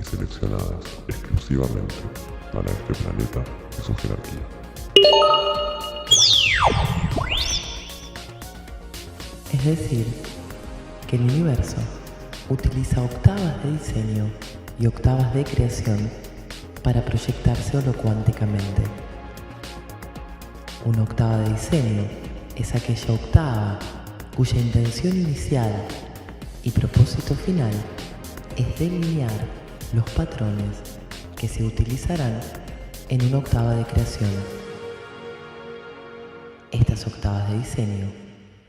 y seleccionadas exclusivamente para este planeta y su jerarquía. Es decir, que el universo utiliza octavas de diseño y octavas de creación para proyectarse holocuánticamente. Una octava de diseño es aquella octava cuya intención inicial y propósito final es delinear los patrones que se utilizarán en una octava de creación. Estas octavas de diseño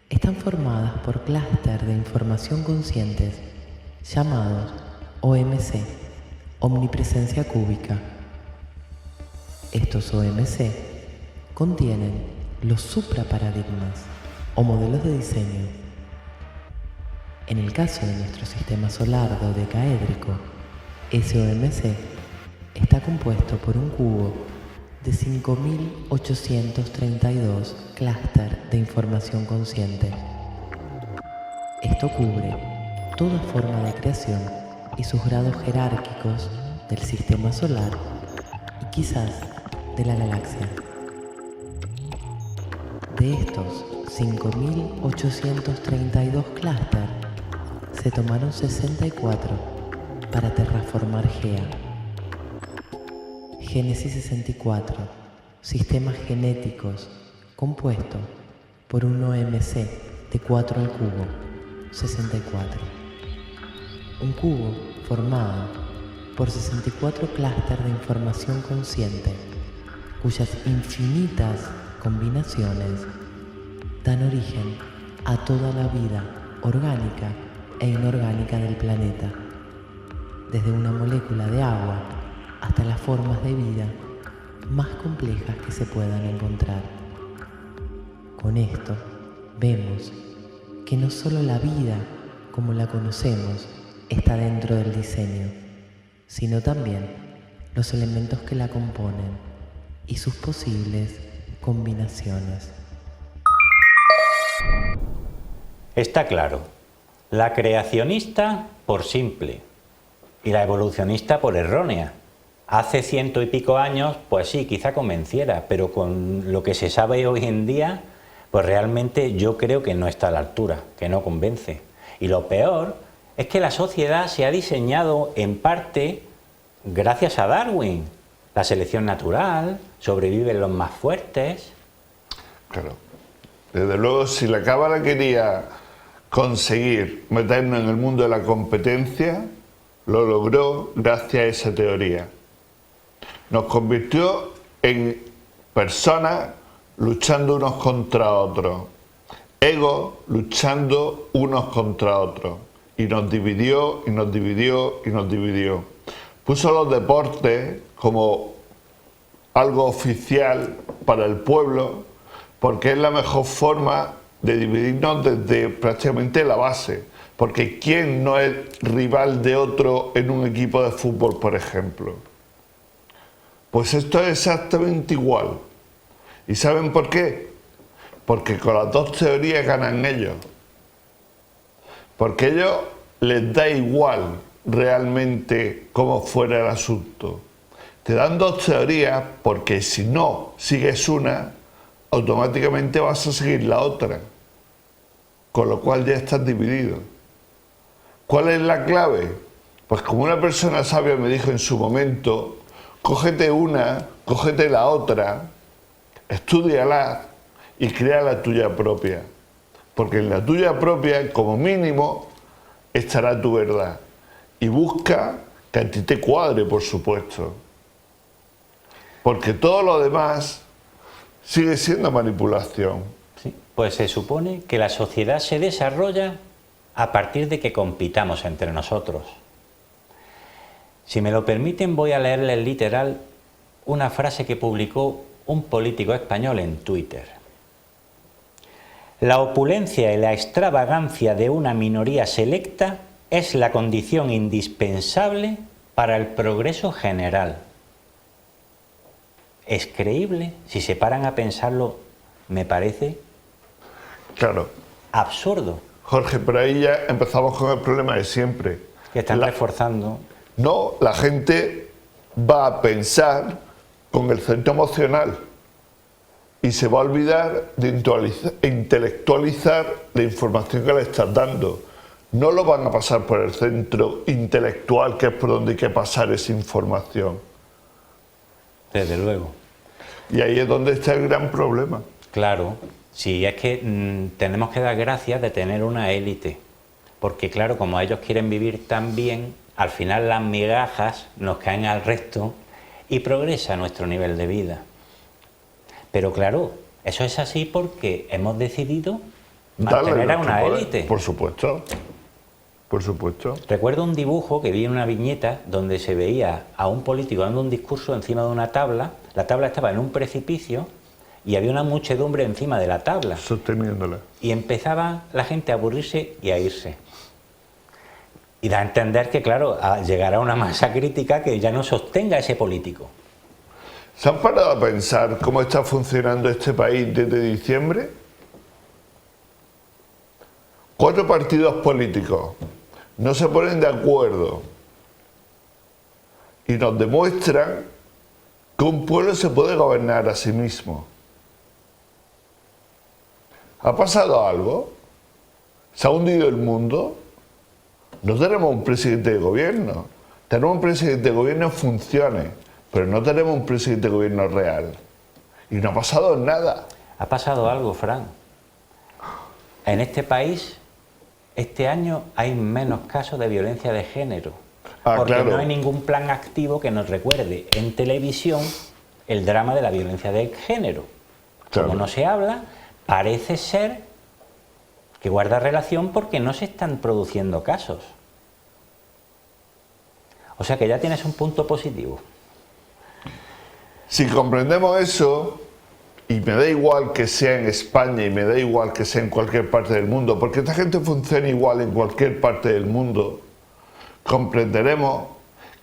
están formadas por clúster de información conscientes llamados OMC, omnipresencia cúbica. Estos OMC contienen los supraparadigmas o modelos de diseño. En el caso de nuestro sistema solar dodecaédrico, ese OMC está compuesto por un cubo de 5.832 clúster de información consciente. Esto cubre toda forma de creación y sus grados jerárquicos del sistema solar y quizás de la galaxia. De estos 5.832 clúster, se tomaron 64 para terraformar Gea. Génesis 64, sistemas genéticos, compuesto por un OMC de 4 al cubo, 64. Un cubo formado por 64 clúster de información consciente, cuyas infinitas combinaciones dan origen a toda la vida orgánica e inorgánica del planeta, desde una molécula de agua hasta las formas de vida más complejas que se puedan encontrar. Con esto vemos que no solo la vida como la conocemos está dentro del diseño, sino también los elementos que la componen y sus posibles combinaciones. Está claro, la creacionista por simple y la evolucionista por errónea. Hace 100 y pico años, pues sí, quizá convenciera, pero con lo que se sabe hoy en día, pues realmente yo creo que no está a la altura, que no convence. Y lo peor es que la sociedad se ha diseñado en parte gracias a Darwin. La selección natural, sobreviven los más fuertes. Claro. Desde luego, si la Cábala quería conseguir meternos en el mundo de la competencia, lo logró gracias a esa teoría. Nos convirtió en personas luchando unos contra otros, egos luchando unos contra otros, y nos dividió, y nos dividió, y nos dividió. Puso los deportes como algo oficial para el pueblo, porque es la mejor forma de dividirnos desde prácticamente la base. Porque ¿quién no es rival de otro en un equipo de fútbol, por ejemplo? Pues esto es exactamente igual. ¿Y saben por qué? Porque con las dos teorías ganan ellos. Porque a ellos les da igual realmente cómo fuera el asunto. Te dan dos teorías porque si no sigues una, automáticamente vas a seguir la otra. Con lo cual ya estás dividido. ¿Cuál es la clave? Pues como una persona sabia me dijo en su momento, cógete una, cógete la otra, estúdiala y crea la tuya propia. Porque en la tuya propia, como mínimo, estará tu verdad. Y busca que a ti te cuadre, por supuesto. Porque todo lo demás sigue siendo manipulación. Sí, pues se supone que la sociedad se desarrolla a partir de que compitamos entre nosotros. Si me lo permiten, voy a leerles literal una frase que publicó un político español en Twitter. La opulencia y la extravagancia de una minoría selecta es la condición indispensable para el progreso general. ¿Es creíble? Si se paran a pensarlo, me parece absurdo. Jorge, pero ahí ya empezamos con el problema de siempre. Que están reforzando. No, la gente va a pensar con el centro emocional y se va a olvidar de intelectualizar la información que le estás dando. No lo van a pasar por el centro intelectual, que es por donde hay que pasar esa información. Desde luego. Y ahí es donde está el gran problema. Claro, sí, es que tenemos que dar gracias de tener una élite, porque claro, como ellos quieren vivir tan bien, al final las migajas nos caen al resto y progresa nuestro nivel de vida. Pero claro, eso es así porque hemos decidido mantener a una élite. Por supuesto. Por supuesto. Recuerdo un dibujo que vi en una viñeta donde se veía a un político dando un discurso encima de una tabla. La tabla estaba en un precipicio y había una muchedumbre encima de la tabla. Sosteniéndola. Y empezaba la gente a aburrirse y a irse. Y da a entender que, claro, llegará una masa crítica que ya no sostenga a ese político. ¿Se han parado a pensar cómo está funcionando este país desde diciembre? 4 partidos políticos no se ponen de acuerdo y nos demuestran que un pueblo se puede gobernar a sí mismo. ¿Ha pasado algo? ¿Se ha hundido el mundo? No tenemos un presidente de gobierno. Tenemos un presidente de gobierno en funciones, pero no tenemos un presidente de gobierno real. Y no ha pasado nada. Ha pasado algo, Fran. En este país, este año hay menos casos de violencia de género. Porque claro. No hay ningún plan activo que nos recuerde en televisión el drama de la violencia de género. Claro. Como no se habla, parece ser que guarda relación porque no se están produciendo casos. O sea que ya tienes un punto positivo. Si comprendemos eso, y me da igual que sea en España y me da igual que sea en cualquier parte del mundo, porque esta gente funciona igual en cualquier parte del mundo, comprenderemos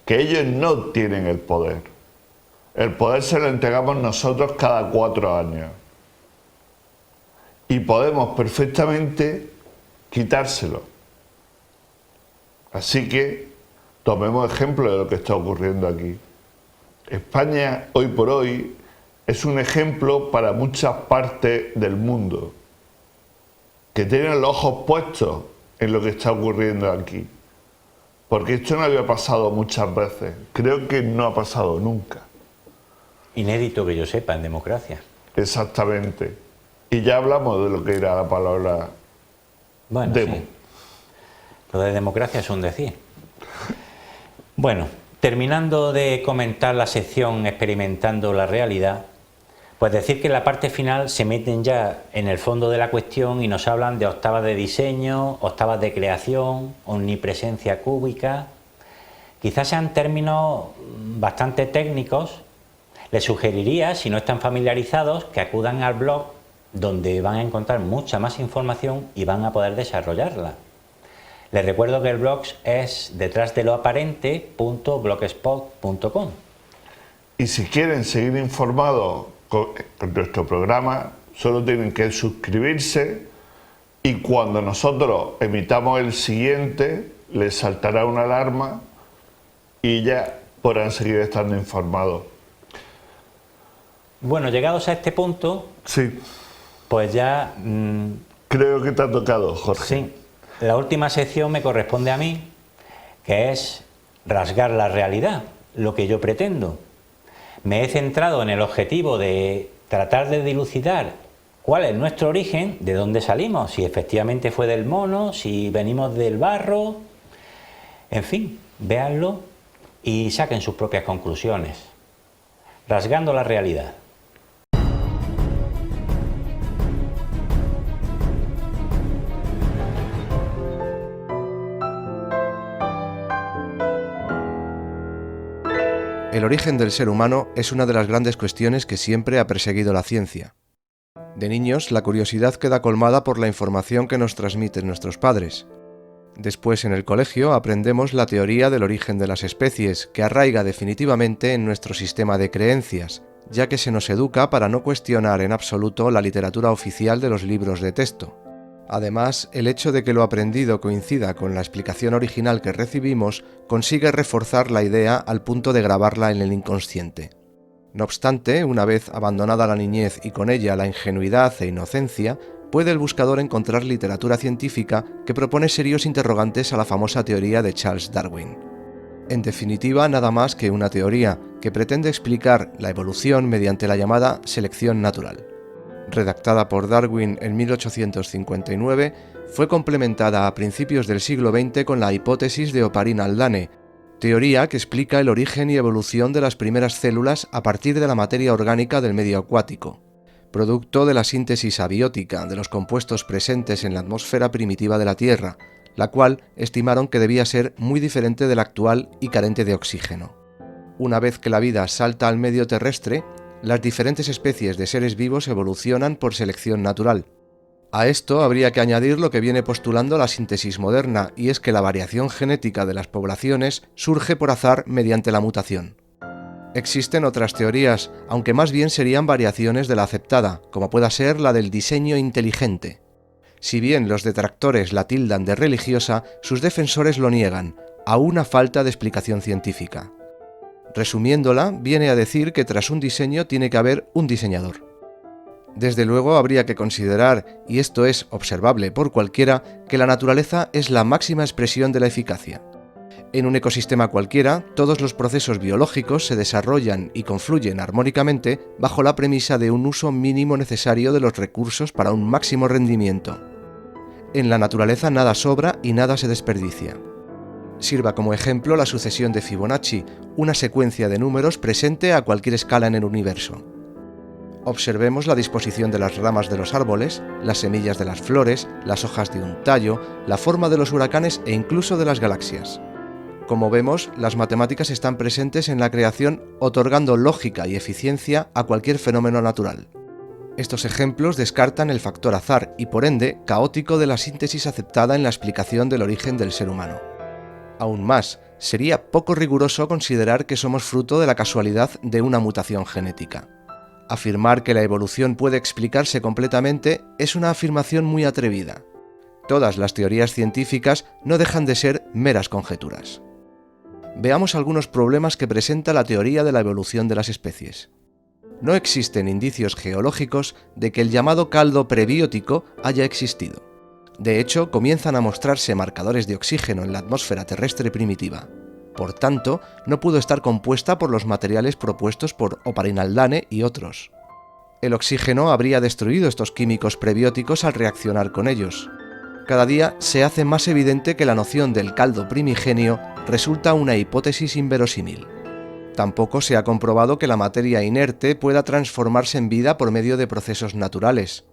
que ellos no tienen el poder. El poder se lo entregamos nosotros cada 4 años. Y podemos perfectamente quitárselo. Así que tomemos ejemplo de lo que está ocurriendo aquí. España, hoy por hoy, es un ejemplo para muchas partes del mundo que tienen los ojos puestos en lo que está ocurriendo aquí. Porque esto no había pasado muchas veces. Creo que no ha pasado nunca. Inédito que yo sepa en democracia. Exactamente. Y ya hablamos de lo que era la palabra demo. Sí. Lo de democracia es un decir. Bueno, terminando de comentar la sección experimentando la realidad, pues decir que en la parte final se meten ya en el fondo de la cuestión y nos hablan de octavas de diseño, octavas de creación, omnipresencia cúbica. Quizás sean términos bastante técnicos. Les sugeriría, si no están familiarizados, que acudan al blog donde van a encontrar mucha más información y van a poder desarrollarla. Les recuerdo que el blog es detrásdeloaparente.blogspot.com. Y si quieren seguir informados con nuestro programa, solo tienen que suscribirse y cuando nosotros emitamos el siguiente, les saltará una alarma y ya podrán seguir estando informados. Bueno, llegados a este punto, sí, pues ya... creo que te ha tocado, Jorge. Sí, la última sección me corresponde a mí, que es rasgar la realidad, lo que yo pretendo. Me he centrado en el objetivo de tratar de dilucidar cuál es nuestro origen, de dónde salimos, si efectivamente fue del mono, si venimos del barro, en fin, véanlo y saquen sus propias conclusiones. Rasgando la realidad. El origen del ser humano es una de las grandes cuestiones que siempre ha perseguido la ciencia. De niños, la curiosidad queda colmada por la información que nos transmiten nuestros padres. Después, en el colegio, aprendemos la teoría del origen de las especies, que arraiga definitivamente en nuestro sistema de creencias, ya que se nos educa para no cuestionar en absoluto la literatura oficial de los libros de texto. Además, el hecho de que lo aprendido coincida con la explicación original que recibimos consigue reforzar la idea al punto de grabarla en el inconsciente. No obstante, una vez abandonada la niñez y con ella la ingenuidad e inocencia, puede el buscador encontrar literatura científica que propone serios interrogantes a la famosa teoría de Charles Darwin. En definitiva, nada más que una teoría que pretende explicar la evolución mediante la llamada selección natural. Redactada por Darwin en 1859, fue complementada a principios del siglo XX con la hipótesis de Oparin-Haldane, teoría que explica el origen y evolución de las primeras células a partir de la materia orgánica del medio acuático, producto de la síntesis abiótica de los compuestos presentes en la atmósfera primitiva de la Tierra, la cual estimaron que debía ser muy diferente de la actual y carente de oxígeno. Una vez que la vida salta al medio terrestre, las diferentes especies de seres vivos evolucionan por selección natural. A esto habría que añadir lo que viene postulando la síntesis moderna, y es que la variación genética de las poblaciones surge por azar mediante la mutación. Existen otras teorías, aunque más bien serían variaciones de la aceptada, como pueda ser la del diseño inteligente. Si bien los detractores la tildan de religiosa, sus defensores lo niegan, a una falta de explicación científica. Resumiéndola, viene a decir que tras un diseño tiene que haber un diseñador. Desde luego habría que considerar, y esto es observable por cualquiera, que la naturaleza es la máxima expresión de la eficacia. En un ecosistema cualquiera, todos los procesos biológicos se desarrollan y confluyen armónicamente bajo la premisa de un uso mínimo necesario de los recursos para un máximo rendimiento. En la naturaleza nada sobra y nada se desperdicia. Sirva como ejemplo la sucesión de Fibonacci, una secuencia de números presente a cualquier escala en el universo. Observemos la disposición de las ramas de los árboles, las semillas de las flores, las hojas de un tallo, la forma de los huracanes e incluso de las galaxias. Como vemos, las matemáticas están presentes en la creación, otorgando lógica y eficiencia a cualquier fenómeno natural. Estos ejemplos descartan el factor azar y, por ende, caótico de la síntesis aceptada en la explicación del origen del ser humano. Aún más, sería poco riguroso considerar que somos fruto de la casualidad de una mutación genética. Afirmar que la evolución puede explicarse completamente es una afirmación muy atrevida. Todas las teorías científicas no dejan de ser meras conjeturas. Veamos algunos problemas que presenta la teoría de la evolución de las especies. No existen indicios geológicos de que el llamado caldo prebiótico haya existido. De hecho, comienzan a mostrarse marcadores de oxígeno en la atmósfera terrestre primitiva. Por tanto, no pudo estar compuesta por los materiales propuestos por Oparin-Haldane y otros. El oxígeno habría destruido estos químicos prebióticos al reaccionar con ellos. Cada día se hace más evidente que la noción del caldo primigenio resulta una hipótesis inverosímil. Tampoco se ha comprobado que la materia inerte pueda transformarse en vida por medio de procesos naturales.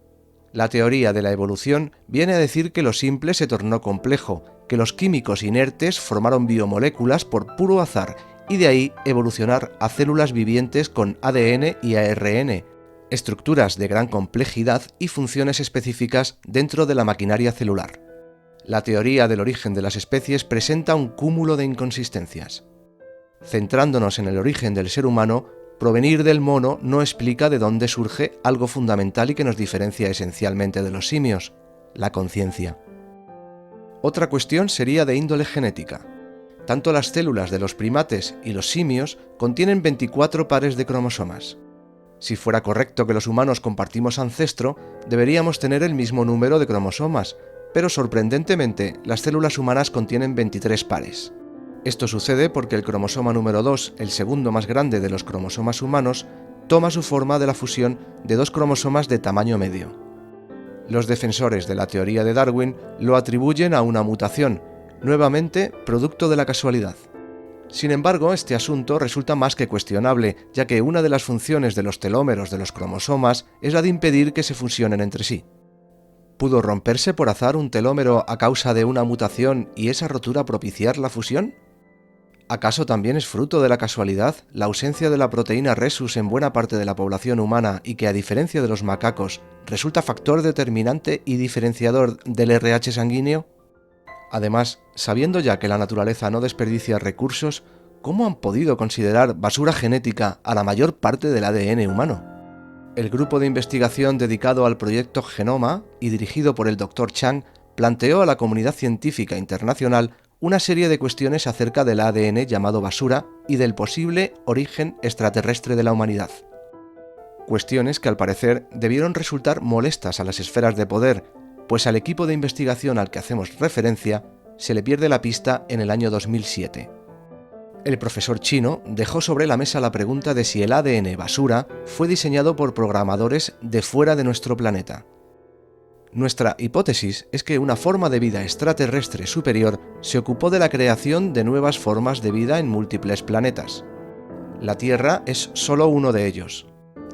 La teoría de la evolución viene a decir que lo simple se tornó complejo, que los químicos inertes formaron biomoléculas por puro azar y de ahí evolucionar a células vivientes con ADN y ARN, estructuras de gran complejidad y funciones específicas dentro de la maquinaria celular. La teoría del origen de las especies presenta un cúmulo de inconsistencias. Centrándonos en el origen del ser humano, provenir del mono no explica de dónde surge algo fundamental y que nos diferencia esencialmente de los simios, la conciencia. Otra cuestión sería de índole genética. Tanto las células de los primates y los simios contienen 24 pares de cromosomas. Si fuera correcto que los humanos compartimos ancestro, deberíamos tener el mismo número de cromosomas, pero sorprendentemente las células humanas contienen 23 pares. Esto sucede porque el cromosoma número 2, el segundo más grande de los cromosomas humanos, toma su forma de la fusión de dos cromosomas de tamaño medio. Los defensores de la teoría de Darwin lo atribuyen a una mutación, nuevamente producto de la casualidad. Sin embargo, este asunto resulta más que cuestionable, ya que una de las funciones de los telómeros de los cromosomas es la de impedir que se fusionen entre sí. ¿Pudo romperse por azar un telómero a causa de una mutación y esa rotura propiciar la fusión? ¿Acaso también es fruto de la casualidad la ausencia de la proteína rhesus en buena parte de la población humana y que, a diferencia de los macacos, resulta factor determinante y diferenciador del RH sanguíneo? Además, sabiendo ya que la naturaleza no desperdicia recursos, ¿cómo han podido considerar basura genética a la mayor parte del ADN humano? El grupo de investigación dedicado al proyecto Genoma y dirigido por el Dr. Chang planteó a la comunidad científica internacional una serie de cuestiones acerca del ADN llamado basura y del posible origen extraterrestre de la humanidad. Cuestiones que al parecer debieron resultar molestas a las esferas de poder, pues al equipo de investigación al que hacemos referencia se le pierde la pista en el año 2007. El profesor chino dejó sobre la mesa la pregunta de si el ADN basura fue diseñado por programadores de fuera de nuestro planeta. Nuestra hipótesis es que una forma de vida extraterrestre superior se ocupó de la creación de nuevas formas de vida en múltiples planetas. La Tierra es solo uno de ellos.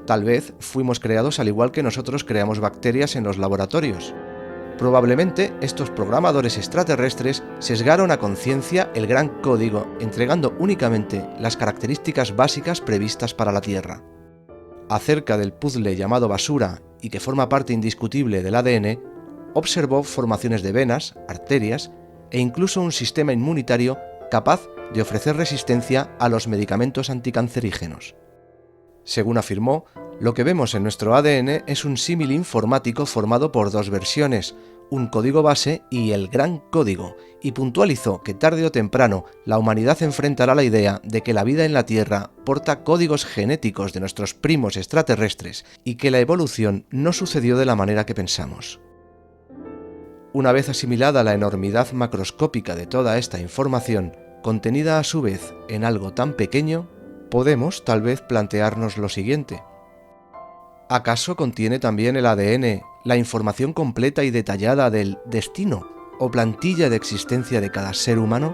Tal vez fuimos creados al igual que nosotros creamos bacterias en los laboratorios. Probablemente estos programadores extraterrestres sesgaron a conciencia el gran código, entregando únicamente las características básicas previstas para la Tierra. Acerca del puzzle llamado basura y que forma parte indiscutible del ADN, observó formaciones de venas, arterias e incluso un sistema inmunitario capaz de ofrecer resistencia a los medicamentos anticancerígenos. Según afirmó, lo que vemos en nuestro ADN es un símil informático formado por dos versiones, un código base y el gran código, y puntualizó que tarde o temprano la humanidad enfrentará la idea de que la vida en la Tierra porta códigos genéticos de nuestros primos extraterrestres y que la evolución no sucedió de la manera que pensamos. Una vez asimilada la enormidad macroscópica de toda esta información, contenida a su vez en algo tan pequeño, podemos tal vez plantearnos lo siguiente. ¿Acaso contiene también el ADN la información completa y detallada del destino o plantilla de existencia de cada ser humano?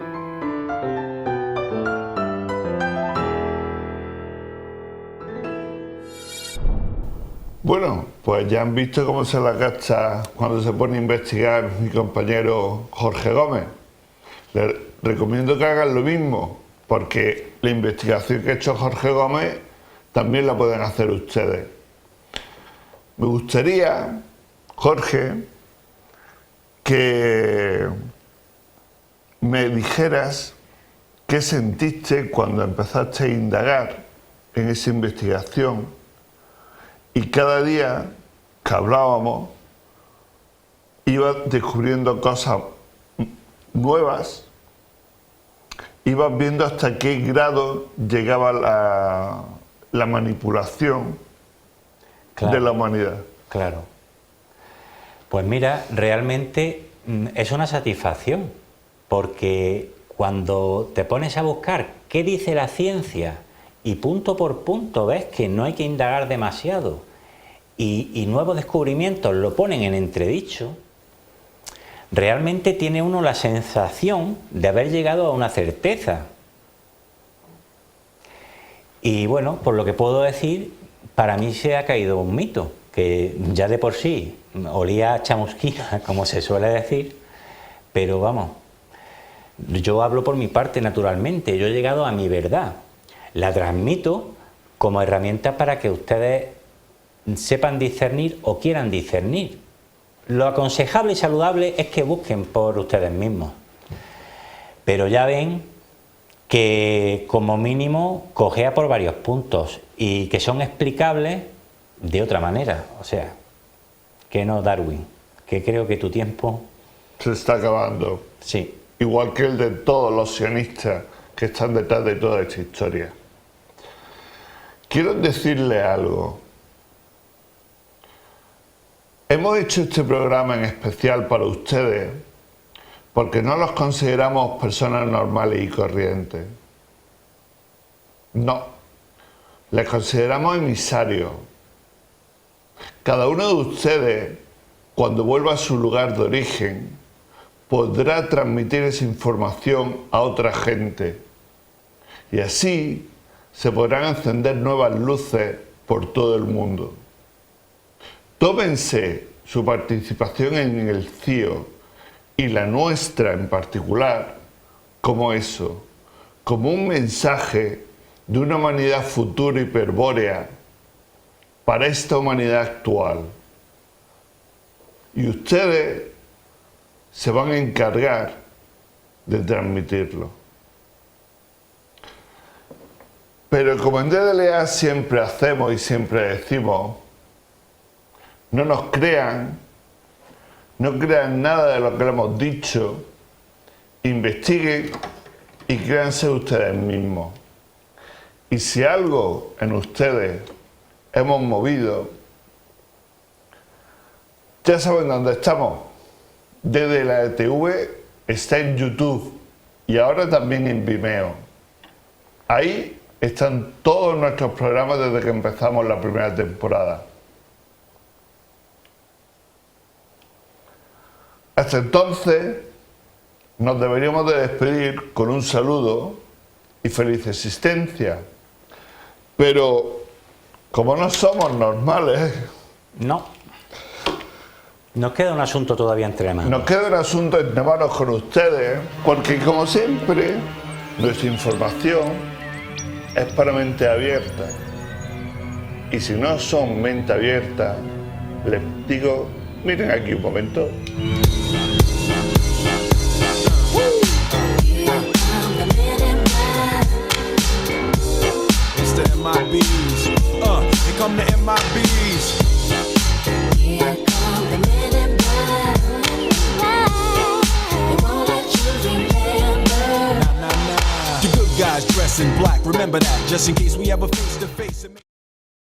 Bueno, pues ya han visto cómo se la cacha cuando se pone a investigar mi compañero Jorge Gómez. Les recomiendo que hagan lo mismo, porque la investigación que ha hecho Jorge Gómez también la pueden hacer ustedes. Me gustaría, Jorge, que me dijeras qué sentiste cuando empezaste a indagar en esa investigación y cada día que hablábamos ibas descubriendo cosas nuevas, ibas viendo hasta qué grado llegaba la manipulación de la humanidad. Claro. Pues mira, realmente es una satisfacción, porque cuando te pones a buscar qué dice la ciencia y punto por punto ves que no hay que indagar demasiado y nuevos descubrimientos lo ponen en entredicho, realmente tiene uno la sensación de haber llegado a una certeza. Y bueno, por lo que puedo decir, para mí se ha caído un mito, que ya de por sí olía a chamusquina, como se suele decir, pero vamos, yo hablo por mi parte naturalmente, yo he llegado a mi verdad, la transmito como herramienta para que ustedes sepan discernir o quieran discernir. Lo aconsejable y saludable es que busquen por ustedes mismos, pero ya ven que como mínimo cojea por varios puntos y que son explicables de otra manera, o sea, que no Darwin, que creo que tu tiempo se está acabando. Sí. Igual que el de todos los sionistas que están detrás de toda esta historia. Quiero decirle algo. Hemos hecho este programa en especial para ustedes porque no los consideramos personas normales y corrientes. No, les consideramos emisarios. Cada uno de ustedes, cuando vuelva a su lugar de origen, podrá transmitir esa información a otra gente. Y así se podrán encender nuevas luces por todo el mundo. Tómense su participación en el CIO y la nuestra en particular como eso, como un mensaje de una humanidad futura hiperbórea para esta humanidad actual. Y ustedes se van a encargar de transmitirlo. Pero como en DDLA siempre hacemos y siempre decimos, no nos crean, no crean nada de lo que le hemos dicho, investiguen y créanse ustedes mismos. Y si algo en ustedes hemos movido, ya saben dónde estamos. DDLA TV está en YouTube y ahora también en Vimeo. Ahí están todos nuestros programas desde que empezamos la primera temporada. Hasta entonces, nos deberíamos de despedir con un saludo y feliz existencia. Pero, como no somos normales... No. Nos queda un asunto todavía entre manos. Nos queda un asunto entre manos con ustedes, porque como siempre, nuestra información es para mente abierta. Y si no son mente abierta, les digo, miren aquí un momento. It's the MIBs. Here come the MIBs. Here come the men in black. They won't let you remember. Nah. The good guys dress in black. Remember that, just in case we ever face to face.